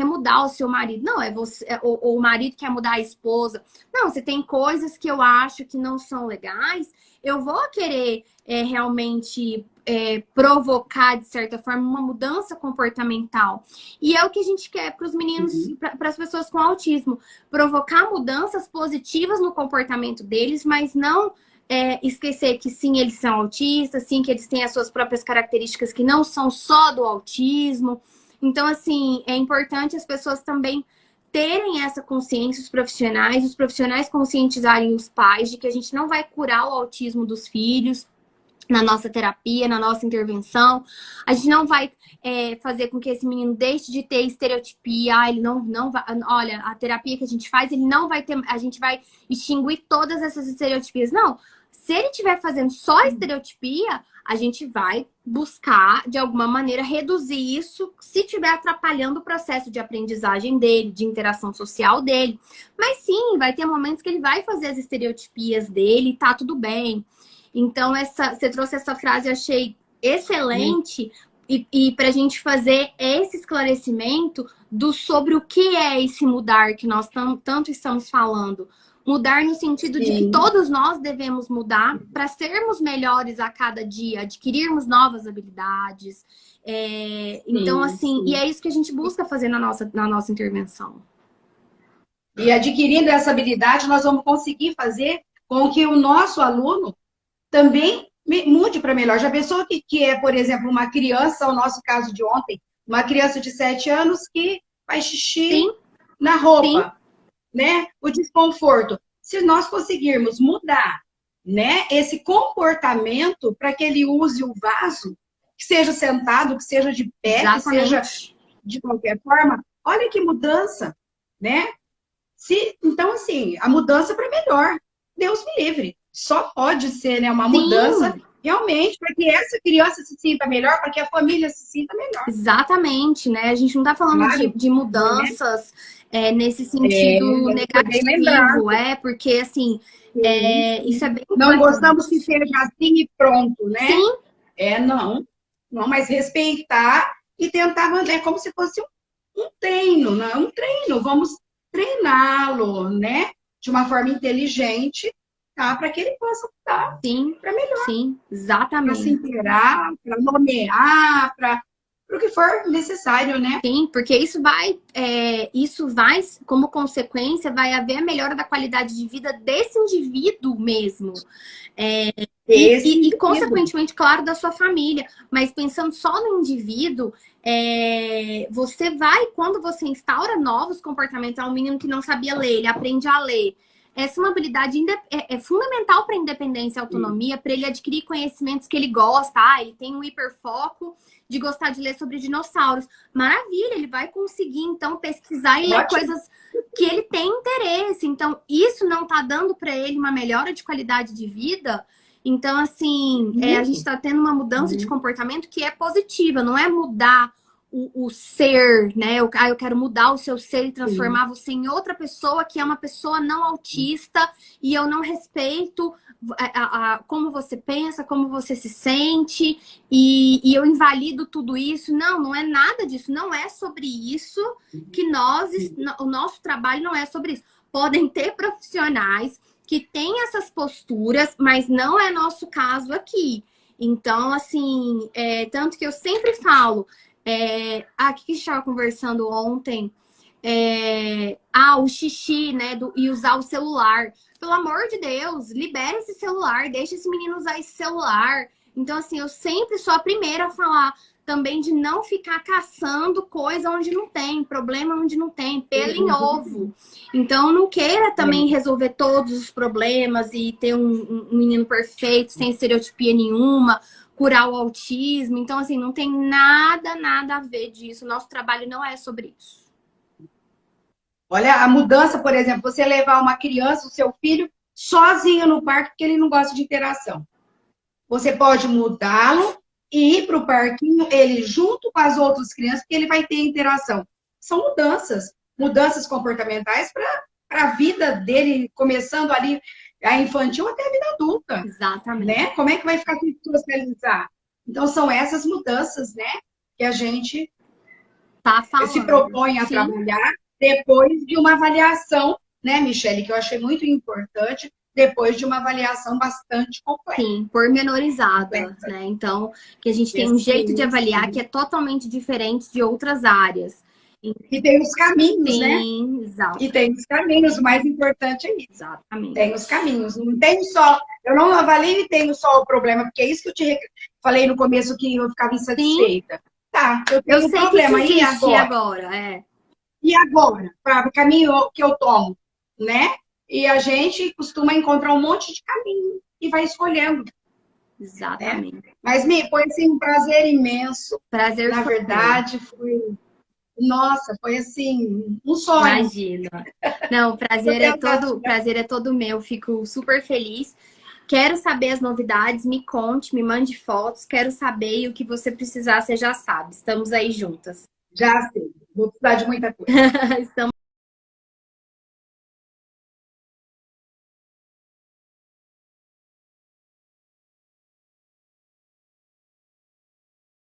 S1: mudar o seu marido. Não, é você, ou o marido quer mudar a esposa. Não, você tem coisas que eu acho que não são legais, eu vou querer realmente provocar, de certa forma, uma mudança comportamental. E é o que a gente quer para os meninos, para as pessoas com autismo. Provocar mudanças positivas no comportamento deles, mas não esquecer que sim, eles são autistas, sim, que eles têm as suas próprias características que não são só do autismo. Então, assim, é importante as pessoas também terem essa consciência, os profissionais conscientizarem os pais de que a gente não vai curar o autismo dos filhos na nossa terapia, na nossa intervenção. A gente não vai fazer com que esse menino deixe de ter estereotipia. Ele não vai. Olha, a terapia que a gente faz, ele não vai ter. A gente vai extinguir todas essas estereotipias. Não. Se ele estiver fazendo só estereotipia, a gente vai buscar, de alguma maneira, reduzir isso se estiver atrapalhando o processo de aprendizagem dele, de interação social dele. Mas sim, vai ter momentos que ele vai fazer as estereotipias dele e tá tudo bem. Então, você trouxe essa frase, eu achei excelente, e para a gente fazer esse esclarecimento sobre o que é esse mudar que nós tanto estamos falando. Mudar no sentido de que todos nós devemos mudar para sermos melhores a cada dia, adquirirmos novas habilidades. Então, assim, e é isso que a gente busca fazer na nossa intervenção.
S2: E adquirindo essa habilidade, nós vamos conseguir fazer com que o nosso aluno também mude para melhor. Já pensou que é, por exemplo, uma criança, o nosso caso de ontem, uma criança de 7 anos que faz xixi na roupa, né? O desconforto. Se nós conseguirmos mudar, né, esse comportamento para que ele use o vaso, que seja sentado, que seja de pé,
S1: Exatamente.
S2: que seja de qualquer forma, olha que mudança, né? Então, assim, a mudança para melhor. Deus me livre. Só pode ser, né, uma mudança realmente para que essa criança se sinta melhor, para que a família se sinta melhor.
S1: Exatamente, né? A gente não está falando de mudanças nesse sentido negativo, porque assim, isso é bem
S2: não gostamos que seja assim e pronto, né?
S1: Sim.
S2: Não, mas respeitar e tentar manter como se fosse um treino, não é um treino, vamos treiná-lo, né? De uma forma inteligente, tá? Para que ele possa mudar para melhor.
S1: Sim, exatamente.
S2: Para se inteirar, para nomear, para o que for necessário, né?
S1: Sim, porque isso vai, como consequência, vai haver a melhora da qualidade de vida desse indivíduo mesmo. E, consequentemente, claro, da sua família. Mas pensando só no indivíduo, você vai, quando você instaura novos comportamentos, um menino que não sabia ler, ele aprende a ler. Essa é uma habilidade é fundamental para a independência e autonomia, para ele adquirir conhecimentos que ele gosta. Ele tem um hiperfoco de gostar de ler sobre dinossauros. Maravilha, ele vai conseguir, então, pesquisar e ler coisas que ele tem interesse. Então, isso não está dando para ele uma melhora de qualidade de vida. Então, assim, a gente está tendo uma mudança de comportamento que é positiva, não é mudar o ser, né? Eu quero mudar o seu ser e transformar você em outra pessoa que é uma pessoa não autista e eu não respeito como você pensa, como você se sente e eu invalido tudo isso. Não é nada disso. Não é sobre isso que o nosso trabalho não é sobre isso. Podem ter profissionais que têm essas posturas, mas não é nosso caso aqui. Então, assim, tanto que eu sempre falo, que a gente estava conversando ontem, o xixi, né, e usar o celular. Pelo amor de Deus, libera esse celular, deixa esse menino usar esse celular. Então, assim, eu sempre sou a primeira a falar também de não ficar caçando coisa onde não tem, problema onde não tem, pelo em ovo. Então, não queira também resolver todos os problemas e ter um menino perfeito, sem estereotipia nenhuma, curar o autismo. Então, assim, não tem nada a ver disso. Nosso trabalho não é sobre isso.
S2: Olha, a mudança, por exemplo, você levar uma criança, o seu filho, sozinho no parque, porque ele não gosta de interação. Você pode mudá-lo e ir para o parquinho, ele junto com as outras crianças, porque ele vai ter interação. São mudanças comportamentais para a vida dele, começando ali a infantil até a vida adulta,
S1: Exatamente.
S2: né? Como é que vai ficar tudo socializar? Então, são essas mudanças, né, que a gente
S1: Tá
S2: se
S1: falando.
S2: propõe a
S1: Sim,
S2: trabalhar depois de uma avaliação, né, Michele, que eu achei muito importante, depois de uma avaliação bastante completa.
S1: sim, pormenorizada, né? Então, que a gente tem um jeito de
S2: Sim,
S1: avaliar que
S2: sim.
S1: é totalmente diferente de outras áreas.
S2: E tem os caminhos, né?
S1: Sim,
S2: E
S1: exato.
S2: tem os caminhos, o mais importante é isso. Tem os
S1: Exatamente.
S2: caminhos. Não tem só. Eu não avalio e tenho só o problema, porque é isso que eu falei no começo que eu ficava
S1: Sim,
S2: insatisfeita. Tá, eu
S1: eu
S2: tenho um
S1: sei que isso
S2: problema. E
S1: existe
S2: agora?
S1: agora, é.
S2: E agora? Para o caminho que eu tomo, né? E a gente costuma encontrar um monte de caminho e vai escolhendo, né?
S1: Exatamente.
S2: Mas foi assim, um prazer imenso.
S1: Prazer
S2: Na
S1: foi meu.
S2: verdade, foi. Nossa, foi assim, um sonho.
S1: Imagina. Não,
S2: Vou tentar
S1: o prazer é todo meu. Fico super feliz. Quero saber as novidades, me conte, me mande fotos. Quero saber e o que você precisar, você já sabe. Estamos aí juntas.
S2: já sei. Vou precisar de muita coisa.
S1: Estamos